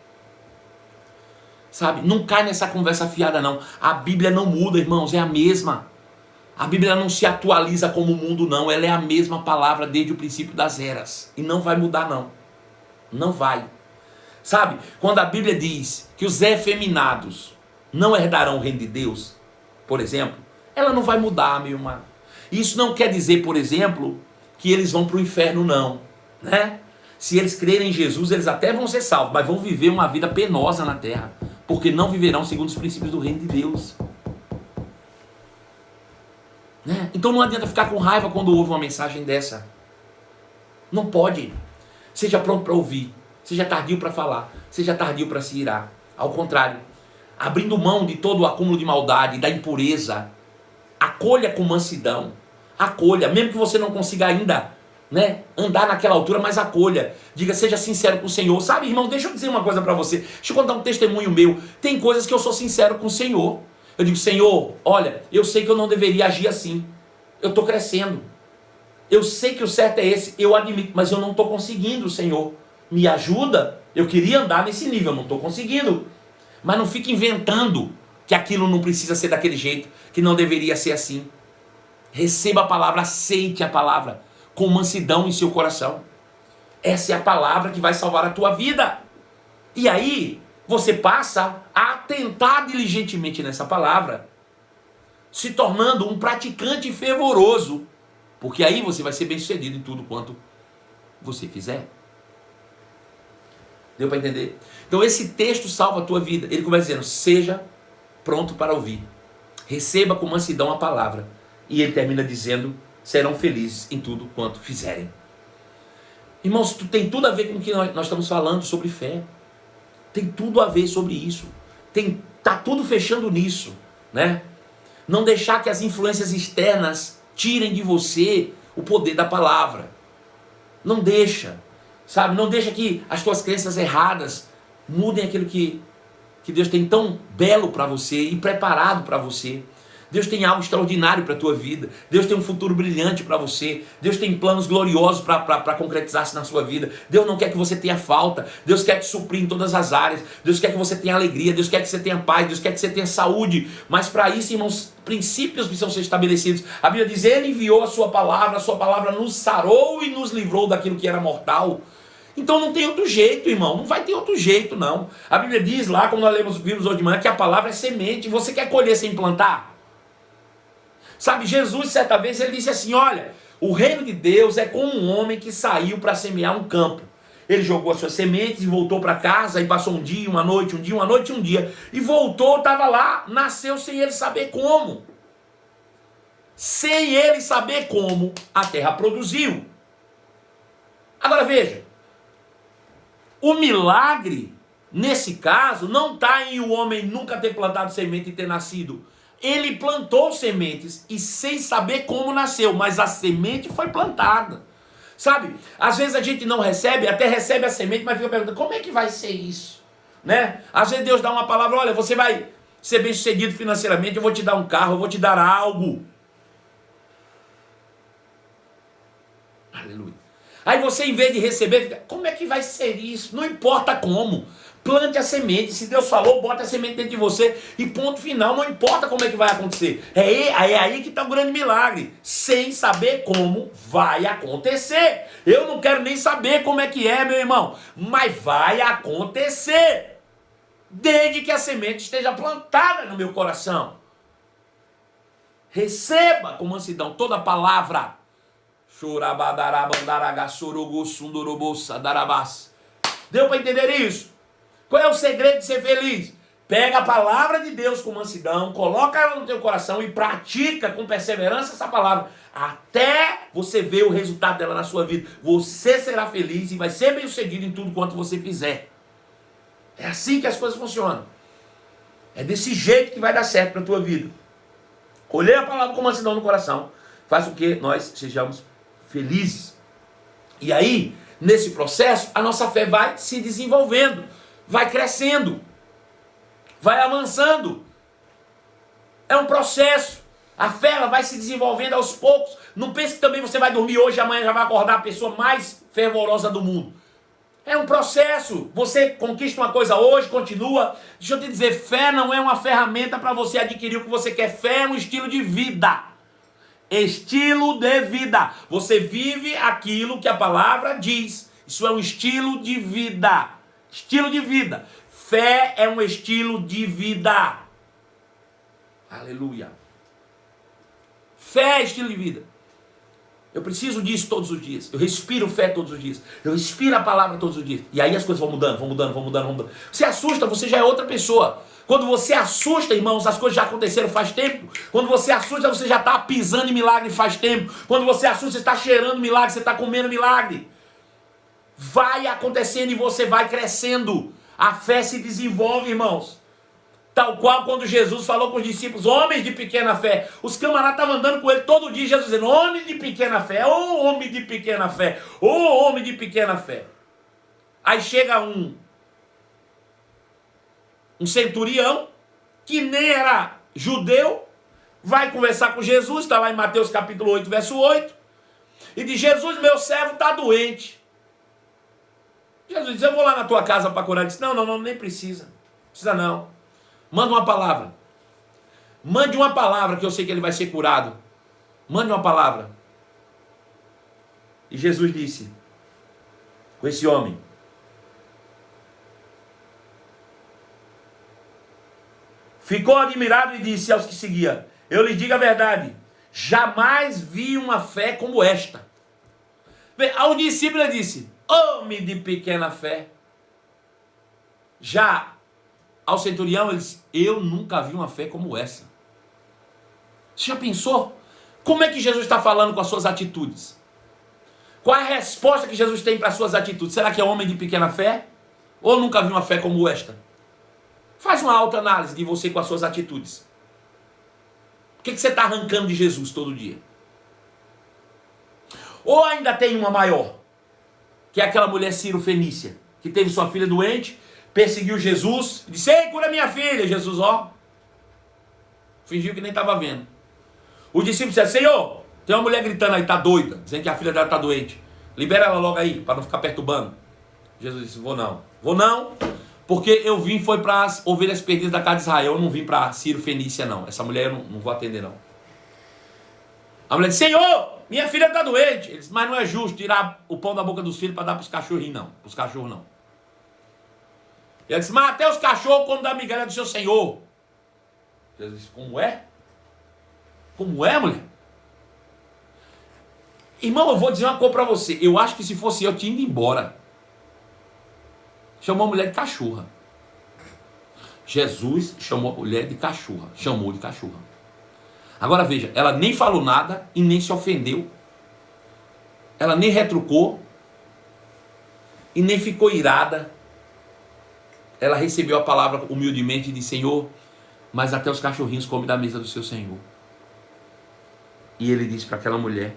Sabe? Não cai nessa conversa fiada não. A Bíblia não muda, irmãos. É a mesma. A Bíblia não se atualiza como o mundo não. Ela é a mesma palavra desde o princípio das eras. E não vai mudar não. Não vai. Sabe? Quando a Bíblia diz que os efeminados não herdarão o reino de Deus, por exemplo, ela não vai mudar, meu irmão. Isso não quer dizer, por exemplo, que eles vão para o inferno não, né? Se eles crerem em Jesus, eles até vão ser salvos, mas vão viver uma vida penosa na terra, porque não viverão segundo os princípios do reino de Deus. Né? Então não adianta ficar com raiva quando ouve uma mensagem dessa. Não pode. Seja pronto para ouvir. Seja tardio para falar. Seja tardio para se irar. Ao contrário, abrindo mão de todo o acúmulo de maldade, da impureza, acolha com mansidão. Acolha, mesmo que você não consiga ainda, né, andar naquela altura, mas acolha. Diga, seja sincero com o Senhor. Sabe, irmão, deixa eu dizer uma coisa para você. Deixa eu contar um testemunho meu. Tem coisas que eu sou sincero com o Senhor. Eu digo, Senhor, olha, eu sei que eu não deveria agir assim. Eu estou crescendo. Eu sei que o certo é esse, eu admito, mas eu não estou conseguindo, Senhor. Me ajuda. Eu queria andar nesse nível, eu não estou conseguindo. Mas não fique inventando que aquilo não precisa ser daquele jeito, que não deveria ser assim. Receba a palavra, aceite a palavra, com mansidão em seu coração. Essa é a palavra que vai salvar a tua vida. E aí, você passa a atentar diligentemente nessa palavra, se tornando um praticante fervoroso, porque aí você vai ser bem sucedido em tudo quanto você fizer. Deu para entender? Então esse texto salva a tua vida. Ele começa dizendo, seja pronto para ouvir. Receba com mansidão a palavra. E ele termina dizendo, serão felizes em tudo quanto fizerem. Irmãos, tem tudo a ver com o que nós estamos falando sobre fé. Tem tudo a ver sobre isso. Tá tudo fechando nisso, né? Não deixar que as influências externas tirem de você o poder da palavra. Não deixa, sabe? Não deixa que as tuas crenças erradas mudem aquilo que Deus tem tão belo para você e preparado para você. Deus tem algo extraordinário para a tua vida. Deus tem um futuro brilhante para você. Deus tem planos gloriosos para concretizar-se na sua vida. Deus não quer que você tenha falta. Deus quer te suprir em todas as áreas. Deus quer que você tenha alegria. Deus quer que você tenha paz. Deus quer que você tenha saúde. Mas para isso, irmãos, princípios precisam ser estabelecidos. A Bíblia diz, Ele enviou a sua palavra nos sarou e nos livrou daquilo que era mortal. Então não tem outro jeito, irmão. Não vai ter outro jeito, não. A Bíblia diz lá, como nós vimos hoje de manhã, que a palavra é semente. Você quer colher sem plantar? Sabe, Jesus, certa vez, ele disse assim, olha, o reino de Deus é como um homem que saiu para semear um campo. Ele jogou as suas sementes e voltou para casa, e passou um dia, uma noite, um dia, uma noite, um dia. E voltou, estava lá, nasceu sem ele saber como. Sem ele saber como, a terra produziu. Agora veja, o milagre, nesse caso, não está em o homem nunca ter plantado semente e ter nascido. Ele plantou sementes e sem saber como nasceu, mas a semente foi plantada. Sabe, às vezes a gente não recebe, até recebe a semente, mas fica perguntando, como é que vai ser isso? Né? Às vezes Deus dá uma palavra, olha, você vai ser bem sucedido financeiramente, eu vou te dar um carro, eu vou te dar algo. Aleluia. Aí você, em vez de receber, fica, como é que vai ser isso? Não importa como. Plante a semente. Se Deus falou, bota a semente dentro de você. E ponto final. Não importa como é que vai acontecer. É aí que está o grande milagre. Sem saber como vai acontecer. Eu não quero nem saber como é que é, meu irmão. Mas vai acontecer. desde que a semente esteja plantada no meu coração. Receba com mansidão toda a palavra. Deu para entender isso? Qual é o segredo de ser feliz? Pega a palavra de Deus com mansidão, coloca ela no teu coração e pratica com perseverança essa palavra, até você ver o resultado dela na sua vida. Você será feliz e vai ser bem-sucedido em tudo quanto você fizer. É assim que as coisas funcionam. É desse jeito que vai dar certo para a tua vida. Colher a palavra com mansidão no coração faz com que nós sejamos felizes. E aí, nesse processo, a nossa fé vai se desenvolvendo, vai crescendo, vai avançando. É um processo. A fé ela vai se desenvolvendo aos poucos. Não pense que também você vai dormir hoje e amanhã já vai acordar a pessoa mais fervorosa do mundo. É um processo. Você conquista uma coisa hoje, continua. Deixa eu te dizer, fé não é uma ferramenta para você adquirir o que você quer. Fé é um estilo de vida. Estilo de vida. Você vive aquilo que a palavra diz. Isso é um estilo de vida. Estilo de vida. Fé é um estilo de vida. Aleluia. Fé é estilo de vida. Eu preciso disso todos os dias. Eu respiro fé todos os dias. Eu respiro a palavra todos os dias. E aí as coisas vão mudando, vão mudando, vão mudando, vão mudando. Você assusta, você já é outra pessoa. Quando você assusta, irmãos, as coisas já aconteceram faz tempo. Quando você assusta, você já está pisando em milagre faz tempo. Quando você assusta, você está cheirando milagre, você está comendo milagre. Vai acontecendo e você vai crescendo. A fé se desenvolve, irmãos. Tal qual quando Jesus falou com os discípulos, homens de pequena fé. Os camaradas estavam andando com ele todo dia, Jesus dizendo, homem de pequena fé, ô homem de pequena fé, ô homem de pequena fé. Aí chega um centurião, que nem era judeu, vai conversar com Jesus, está lá em Mateus capítulo 8, verso 8, e diz, Jesus, meu servo está doente. Jesus diz, eu vou lá na tua casa para curar. Ele diz, não, nem precisa. Precisa não. Manda uma palavra. Mande uma palavra que eu sei que ele vai ser curado. Mande uma palavra. E Jesus disse com esse homem, ficou admirado e disse aos que seguiam, eu lhe digo a verdade, jamais vi uma fé como esta. Ao discípulo ele disse, homem de pequena fé. Já ao centurião ele disse, eu nunca vi uma fé como essa. Você já pensou? Como é que Jesus está falando com as suas atitudes? Qual é a resposta que Jesus tem para as suas atitudes? Será que é homem de pequena fé? Ou nunca vi uma fé como esta? Faz uma autoanálise de você com as suas atitudes. O que você está arrancando de Jesus todo dia? Ou ainda tem uma maior, que é aquela mulher Ciro Fenícia, que teve sua filha doente, perseguiu Jesus, disse, ei, cura minha filha. Jesus, fingiu que nem estava vendo. Os discípulos disseram, Senhor, tem uma mulher gritando aí, está doida, dizendo que a filha dela está doente. Libera ela logo aí, para não ficar perturbando. Jesus disse, vou não, porque eu vim foi para as ovelhas perdidas da casa de Israel, eu não vim para Ciro Fenícia não, essa mulher eu não vou atender não. A mulher disse, Senhor, minha filha está doente. Ele disse, mas não é justo tirar o pão da boca dos filhos para dar para os cachorrinhos não, para os cachorros não. Ele disse, mas até os cachorros comem da migalha do seu Senhor. Jesus disse, como é? Como é, mulher? Irmão, eu vou dizer uma coisa para você. Eu acho que se fosse eu tinha ido embora. Chamou a mulher de cachorra. Jesus chamou a mulher de cachorra. Chamou de cachorra. Agora veja, ela nem falou nada e nem se ofendeu. Ela nem retrucou. E nem ficou irada. Ela recebeu a palavra humildemente e disse, Senhor, mas até os cachorrinhos comem da mesa do seu Senhor. E ele disse para aquela mulher,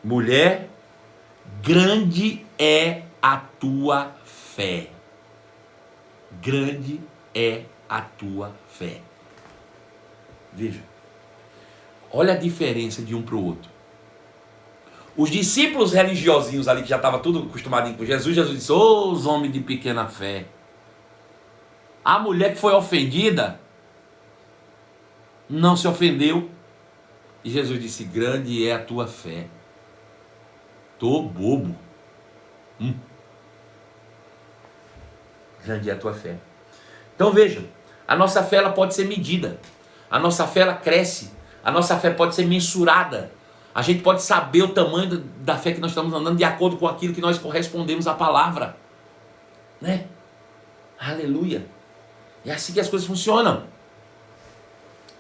mulher, grande é a tua fé. Grande é a tua fé. Veja, olha a diferença de um para o outro. Os discípulos religiosinhos ali, que já estavam tudo acostumadinhos com Jesus, Jesus disse, ô, os homens de pequena fé. A mulher que foi ofendida, não se ofendeu. E Jesus disse, grande é a tua fé. Tô bobo. Grande é a tua fé. Então veja, a nossa fé ela pode ser medida, a nossa fé ela cresce, a nossa fé pode ser mensurada. A gente pode saber o tamanho da fé que nós estamos andando de acordo com aquilo que nós correspondemos à palavra, né? Aleluia. É assim que as coisas funcionam.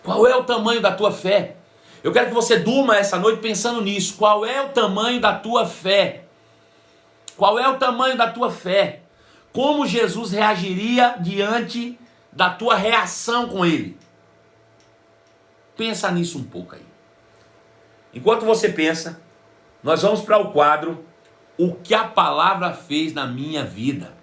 Qual é o tamanho da tua fé? Eu quero que você durma essa noite pensando nisso. Qual é o tamanho da tua fé? Qual é o tamanho da tua fé? Como Jesus reagiria diante da tua reação com ele? Pensa nisso um pouco aí. Enquanto você pensa, nós vamos para o quadro O que a palavra fez na minha vida.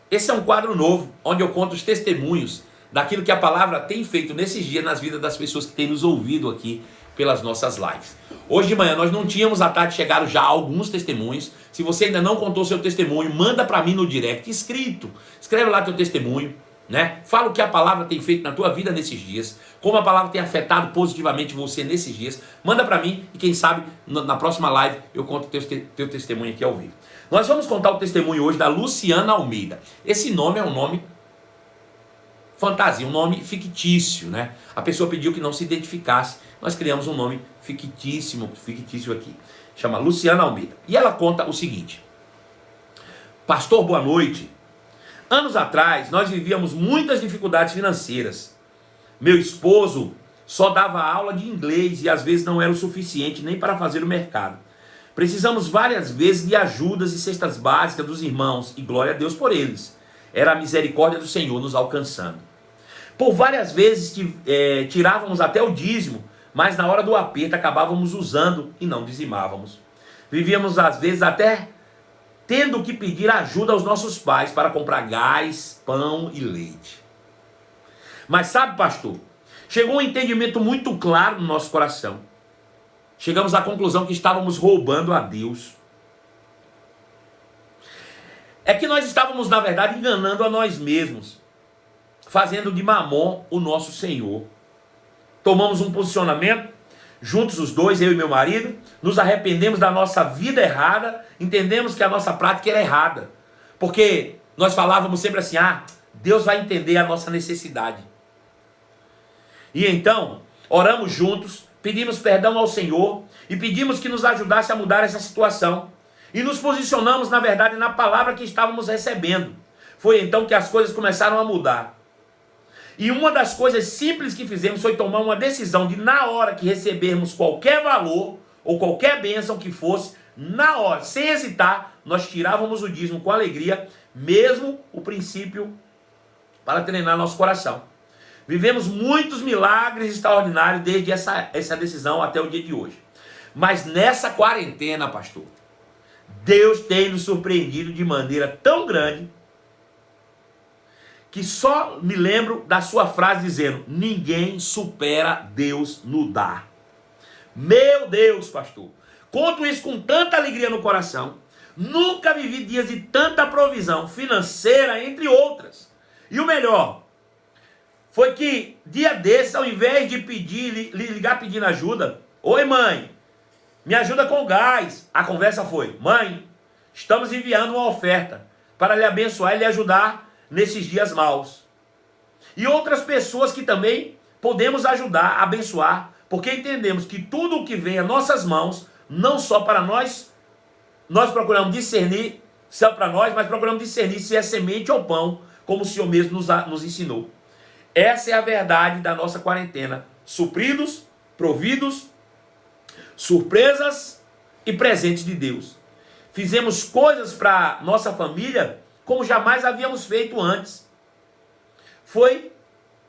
Esse é um quadro novo, onde eu conto os testemunhos daquilo que a palavra tem feito nesses dias nas vidas das pessoas que têm nos ouvido aqui pelas nossas lives. Hoje de manhã nós não tínhamos, à tarde chegaram já alguns testemunhos. Se você ainda não contou seu testemunho, manda para mim no direct escrito. Escreve lá teu testemunho, né? Fala o que a palavra tem feito na tua vida nesses dias, como a palavra tem afetado positivamente você nesses dias. Manda para mim e quem sabe na próxima live eu conto teu testemunho aqui ao vivo. Nós vamos contar o testemunho hoje da Luciana Almeida. Esse nome é um nome fantasia, um nome fictício, né? A pessoa pediu que não se identificasse. Nós criamos um nome fictício aqui. Chama Luciana Almeida. E ela conta o seguinte: Pastor, boa noite. Anos atrás, nós vivíamos muitas dificuldades financeiras. Meu esposo só dava aula de inglês e às vezes não era o suficiente nem para fazer o mercado. Precisamos várias vezes de ajudas e cestas básicas dos irmãos, e glória a Deus por eles. Era a misericórdia do Senhor nos alcançando. Por várias vezes tirávamos até o dízimo, mas na hora do aperto acabávamos usando e não dizimávamos. Vivíamos às vezes até tendo que pedir ajuda aos nossos pais para comprar gás, pão e leite. Mas sabe, pastor, chegou um entendimento muito claro no nosso coração. Chegamos à conclusão que estávamos roubando a Deus. É que nós estávamos, na verdade, enganando a nós mesmos, fazendo de Mamon o nosso Senhor. Tomamos um posicionamento, juntos os dois, eu e meu marido, nos arrependemos da nossa vida errada, entendemos que a nossa prática era errada, porque nós falávamos sempre assim, Deus vai entender a nossa necessidade. E então, oramos juntos, pedimos perdão ao Senhor e pedimos que nos ajudasse a mudar essa situação. E nos posicionamos, na verdade, na palavra que estávamos recebendo. Foi então que as coisas começaram a mudar. E uma das coisas simples que fizemos foi tomar uma decisão de, na hora que recebermos qualquer valor ou qualquer bênção que fosse, na hora, sem hesitar, nós tirávamos o dízimo com alegria, mesmo o princípio para treinar nosso coração. Vivemos muitos milagres extraordinários desde essa decisão até o dia de hoje. Mas nessa quarentena, pastor, Deus tem nos surpreendido de maneira tão grande que só me lembro da sua frase dizendo: ninguém supera Deus no dar. Meu Deus, pastor, conto isso com tanta alegria no coração. Nunca vivi dias de tanta provisão financeira, entre outras. E o melhor foi que dia desses, ao invés de ligar pedindo ajuda, oi mãe, me ajuda com gás. A conversa foi: mãe, estamos enviando uma oferta para lhe abençoar e lhe ajudar nesses dias maus. E outras pessoas que também podemos ajudar, abençoar, porque entendemos que tudo o que vem às nossas mãos, não só para nós procuramos discernir se é para nós, mas procuramos discernir se é semente ou pão, como o Senhor mesmo nos ensinou. Essa é a verdade da nossa quarentena. Supridos, providos, surpresas e presentes de Deus. Fizemos coisas para nossa família como jamais havíamos feito antes. Foi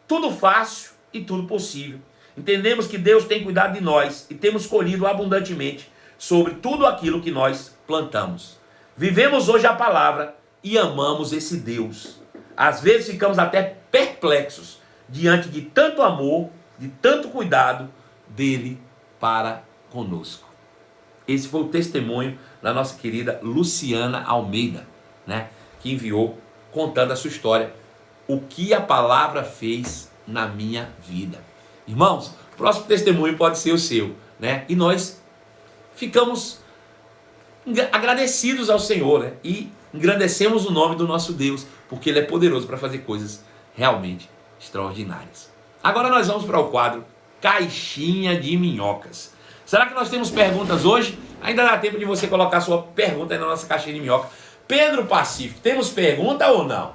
tudo fácil e tudo possível. Entendemos que Deus tem cuidado de nós e temos colhido abundantemente sobre tudo aquilo que nós plantamos. Vivemos hoje a palavra e amamos esse Deus. Às vezes ficamos até perplexos diante de tanto amor, de tanto cuidado dele para conosco. Esse foi o testemunho da nossa querida Luciana Almeida, né, que enviou contando a sua história, o que a palavra fez na minha vida. Irmãos, o próximo testemunho pode ser o seu, né? E nós ficamos agradecidos ao Senhor, né? E engrandecemos o nome do nosso Deus, porque Ele é poderoso para fazer coisas realmente extraordinárias. Agora nós vamos para o quadro Caixinha de Minhocas. Será que nós temos perguntas hoje? Ainda dá tempo de você colocar sua pergunta aí na nossa caixinha de minhoca. Pedro Pacífico, temos pergunta ou não?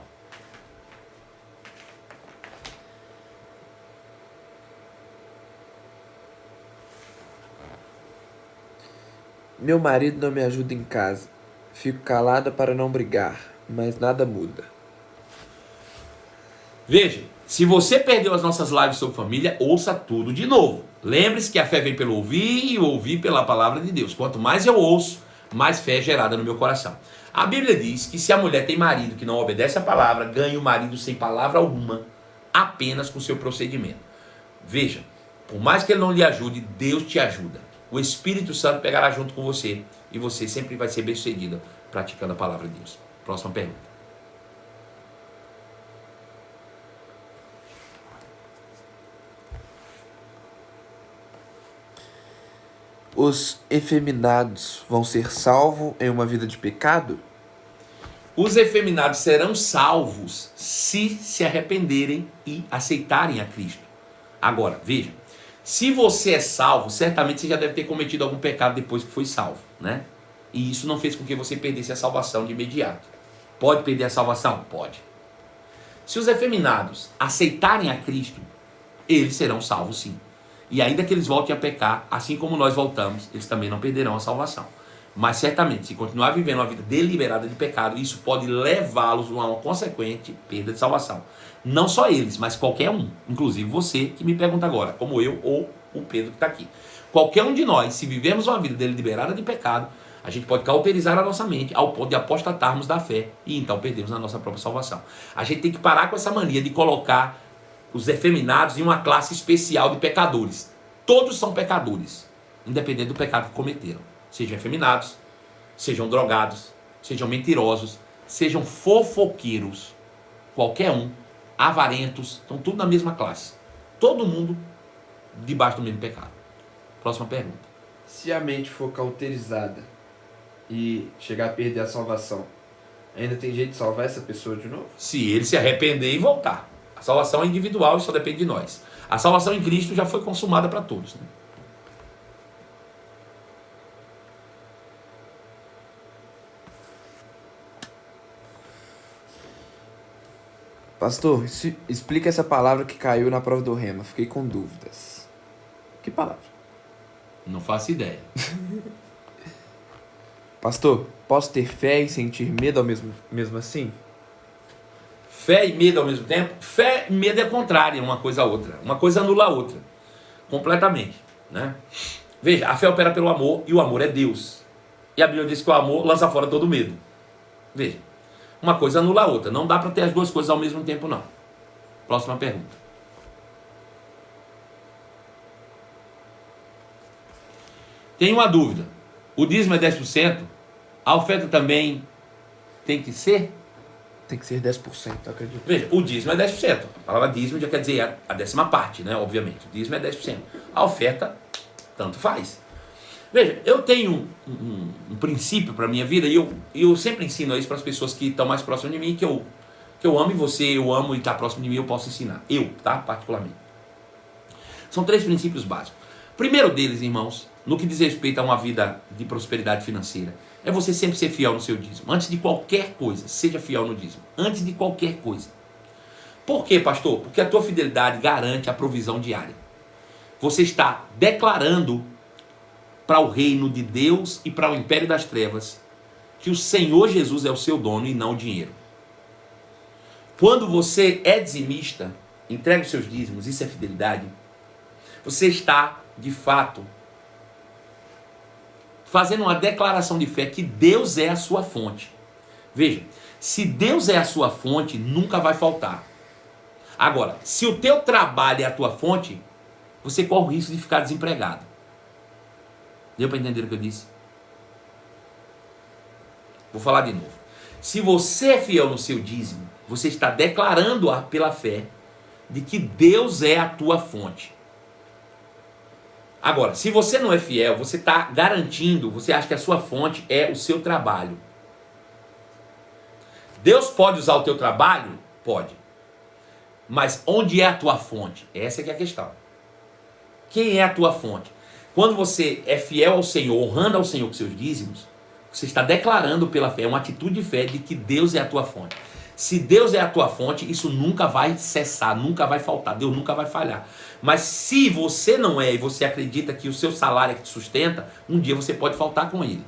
Meu marido não me ajuda em casa. Fico calada para não brigar, mas nada muda. Veja, se você perdeu as nossas lives sobre família, ouça tudo de novo. Lembre-se que a fé vem pelo ouvir e ouvir pela palavra de Deus. Quanto mais eu ouço, mais fé é gerada no meu coração. A Bíblia diz que se a mulher tem marido que não obedece a palavra, ganha o marido sem palavra alguma, apenas com seu procedimento. Veja, por mais que ele não lhe ajude, Deus te ajuda. O Espírito Santo pegará junto com você e você sempre vai ser bem-sucedida praticando a palavra de Deus. Próxima pergunta. Os efeminados vão ser salvos em uma vida de pecado? Os efeminados serão salvos se arrependerem e aceitarem a Cristo. Agora, veja, se você é salvo, certamente você já deve ter cometido algum pecado depois que foi salvo, né? E isso não fez com que você perdesse a salvação de imediato. Pode perder a salvação? Pode. Se os efeminados aceitarem a Cristo, eles serão salvos sim. E ainda que eles voltem a pecar, assim como nós voltamos, eles também não perderão a salvação. Mas certamente, se continuar vivendo uma vida deliberada de pecado, isso pode levá-los a uma consequente perda de salvação. Não só eles, mas qualquer um. Inclusive você que me pergunta agora, como eu ou o Pedro que está aqui. Qualquer um de nós, se vivemos uma vida deliberada de pecado, a gente pode cauterizar a nossa mente ao ponto de apostatarmos da fé e então perdermos a nossa própria salvação. A gente tem que parar com essa mania de colocar os efeminados em uma classe especial de pecadores. Todos são pecadores, independente do pecado que cometeram. Sejam efeminados, sejam drogados, sejam mentirosos, sejam fofoqueiros, qualquer um, avarentos, estão tudo na mesma classe. Todo mundo debaixo do mesmo pecado. Próxima pergunta. Se a mente for cauterizada e chegar a perder a salvação, ainda tem jeito de salvar essa pessoa de novo? Se ele se arrepender e voltar. A salvação é individual e só depende de nós. A salvação em Cristo já foi consumada para todos, né? Pastor, explica essa palavra que caiu na prova do Rema. Fiquei com dúvidas. Que palavra? Não faço ideia. Pastor, posso ter fé e sentir medo ao mesmo assim? Fé e medo ao mesmo tempo? Fé e medo é contrário uma coisa a outra. Uma coisa anula a outra. Completamente, né? Veja, a fé opera pelo amor e o amor é Deus. E a Bíblia diz que o amor lança fora todo medo. Veja, uma coisa anula a outra. Não dá para ter as duas coisas ao mesmo tempo, não. Próxima pergunta. Tem uma dúvida. O dízimo é 10%? A oferta também tem que ser? Tem que ser 10%, eu acredito. Veja, o dízimo é 10%. A palavra dízimo já quer dizer a décima parte, né? Obviamente. O dízimo é 10%. A oferta, tanto faz. Veja, eu tenho um princípio para a minha vida e eu sempre ensino isso para as pessoas que estão mais próximas de mim, que eu amo e você, eu amo e está próximo de mim, eu posso ensinar. Eu, tá? Particularmente. São 3 princípios básicos. Primeiro deles, irmãos, no que diz respeito a uma vida de prosperidade financeira, é você sempre ser fiel no seu dízimo. Antes de qualquer coisa, seja fiel no dízimo. Antes de qualquer coisa. Por quê, pastor? Porque a tua fidelidade garante a provisão diária. Você está declarando para o reino de Deus e para o império das trevas que o Senhor Jesus é o seu dono e não o dinheiro. Quando você é dizimista, entrega os seus dízimos, isso é fidelidade, você está, de fato, fazendo uma declaração de fé que Deus é a sua fonte. Veja, se Deus é a sua fonte, nunca vai faltar. Agora, se o teu trabalho é a tua fonte, você corre o risco de ficar desempregado. Deu para entender o que eu disse? Vou falar de novo. Se você é fiel no seu dízimo, você está declarando pela fé de que Deus é a tua fonte. Agora, se você não é fiel, você está garantindo, você acha que a sua fonte é o seu trabalho. Deus pode usar o teu trabalho? Pode. Mas onde é a tua fonte? Essa é que é a questão. Quem é a tua fonte? Quando você é fiel ao Senhor, honrando ao Senhor com seus dízimos, você está declarando pela fé, é uma atitude de fé de que Deus é a tua fonte. Se Deus é a tua fonte, isso nunca vai cessar, nunca vai faltar, Deus nunca vai falhar. Mas se você não é e você acredita que o seu salário é que te sustenta, um dia você pode faltar com ele.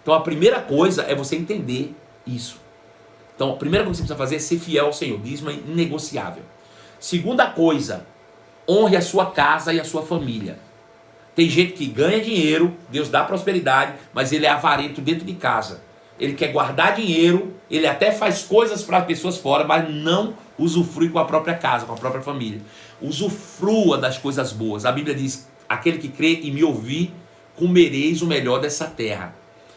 Então a primeira coisa é você entender isso. Então a primeira coisa que você precisa fazer é ser fiel ao Senhor, dízimo é inegociável. Segunda coisa, honre a sua casa e a sua família. Tem gente que ganha dinheiro, Deus dá prosperidade, mas ele é avarento dentro de casa. Ele quer guardar dinheiro, ele até faz coisas para as pessoas fora, mas não usufrui com a própria casa, com a própria família. Usufrua das coisas boas. A Bíblia diz, aquele que crê e me ouvir, comereis o melhor dessa terra.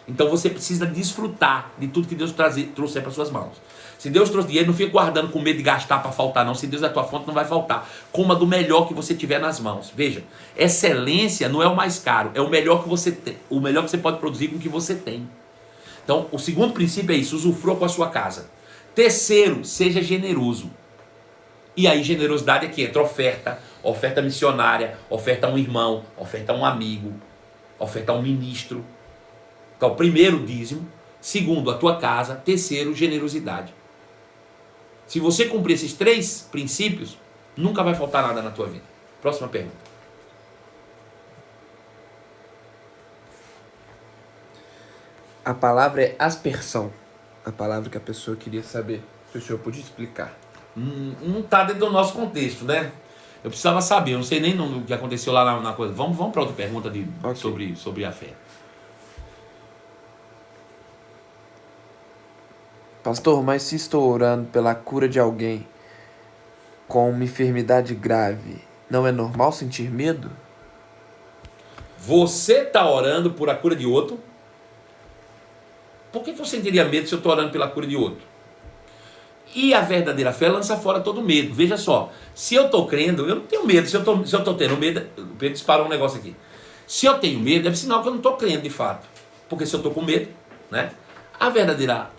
Então você precisa desfrutar de tudo que Deus trouxer para suas mãos. Se Deus trouxe dinheiro, não fique guardando com medo de gastar para faltar não. Se Deus é a tua fonte, não vai faltar. Coma do melhor que você tiver nas mãos. Veja, excelência não é o mais caro, é o melhor que você tem, o melhor que você pode produzir com o que você tem. Então, o segundo princípio é isso, usufrua com a sua casa. Terceiro, seja generoso. E aí, generosidade aqui entra oferta, oferta missionária, oferta a um irmão, oferta a um amigo, oferta a um ministro. Então, primeiro, dízimo. Segundo, a tua casa. Terceiro, generosidade. Se você cumprir esses três princípios, nunca vai faltar nada na tua vida. Próxima pergunta. A palavra é aspersão. A palavra que a pessoa queria saber. Se o senhor podia explicar. Não está dentro do nosso contexto, né? Eu precisava saber, eu não sei nem o que aconteceu lá na coisa. Vamos para outra pergunta Okay. sobre a fé. Pastor, mas se estou orando pela cura de alguém com uma enfermidade grave, não é normal sentir medo? Você está orando por a cura de outro? Por que eu sentiria medo se eu estou orando pela cura de outro? E a verdadeira fé lança fora todo medo. Veja só, se eu estou crendo, eu não tenho medo. Se eu estou tendo medo, o Pedro disparou um negócio aqui. Se eu tenho medo, é sinal que eu não estou crendo de fato. Porque se eu estou com medo, né? O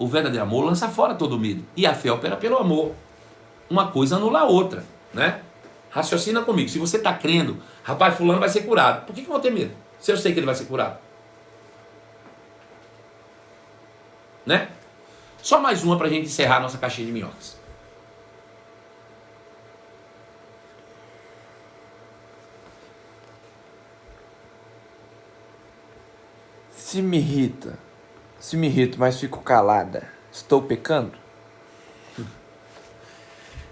verdadeiro amor lança fora todo medo. E a fé opera pelo amor. Uma coisa anula a outra, né? Raciocina comigo. Se você está crendo, rapaz, fulano vai ser curado. Por que eu vou ter medo? Se eu sei que ele vai ser curado. Né? Só mais uma para a gente encerrar a nossa caixinha de minhocas. Se me irrito, mas fico calada, estou pecando?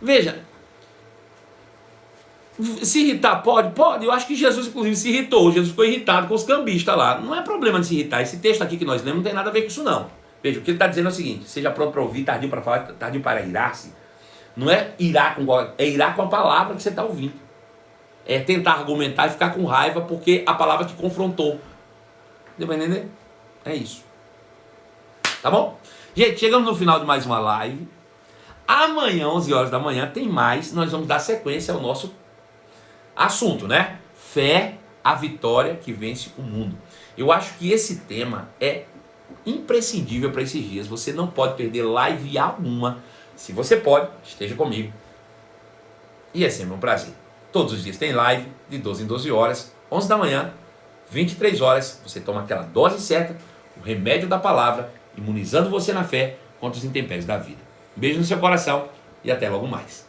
Veja, se irritar pode? Pode. Eu acho que Jesus, inclusive, se irritou. Jesus ficou irritado com os cambistas lá. Não é problema de se irritar. Esse texto aqui que nós lemos não tem nada a ver com isso, não. Veja, o que ele está dizendo é o seguinte: seja pronto para ouvir, tardio para falar, tardio para irar-se. Não é irar é irar com a palavra que você está ouvindo. É tentar argumentar e ficar com raiva porque a palavra te confrontou. Deu para entender? É isso. Tá bom? Gente, chegamos no final de mais uma live. Amanhã, 11 horas da manhã, tem mais. Nós vamos dar sequência ao nosso assunto, né? Fé, a vitória que vence o mundo. Eu acho que esse tema é imprescindível para esses dias. Você não pode perder live alguma. Se você pode, esteja comigo. E é sempre um prazer. Todos os dias tem live, de 12 em 12 horas, 11 da manhã, 23 horas. Você toma aquela dose certa, o remédio da palavra, imunizando você na fé contra os intempéries da vida. Um beijo no seu coração e até logo mais.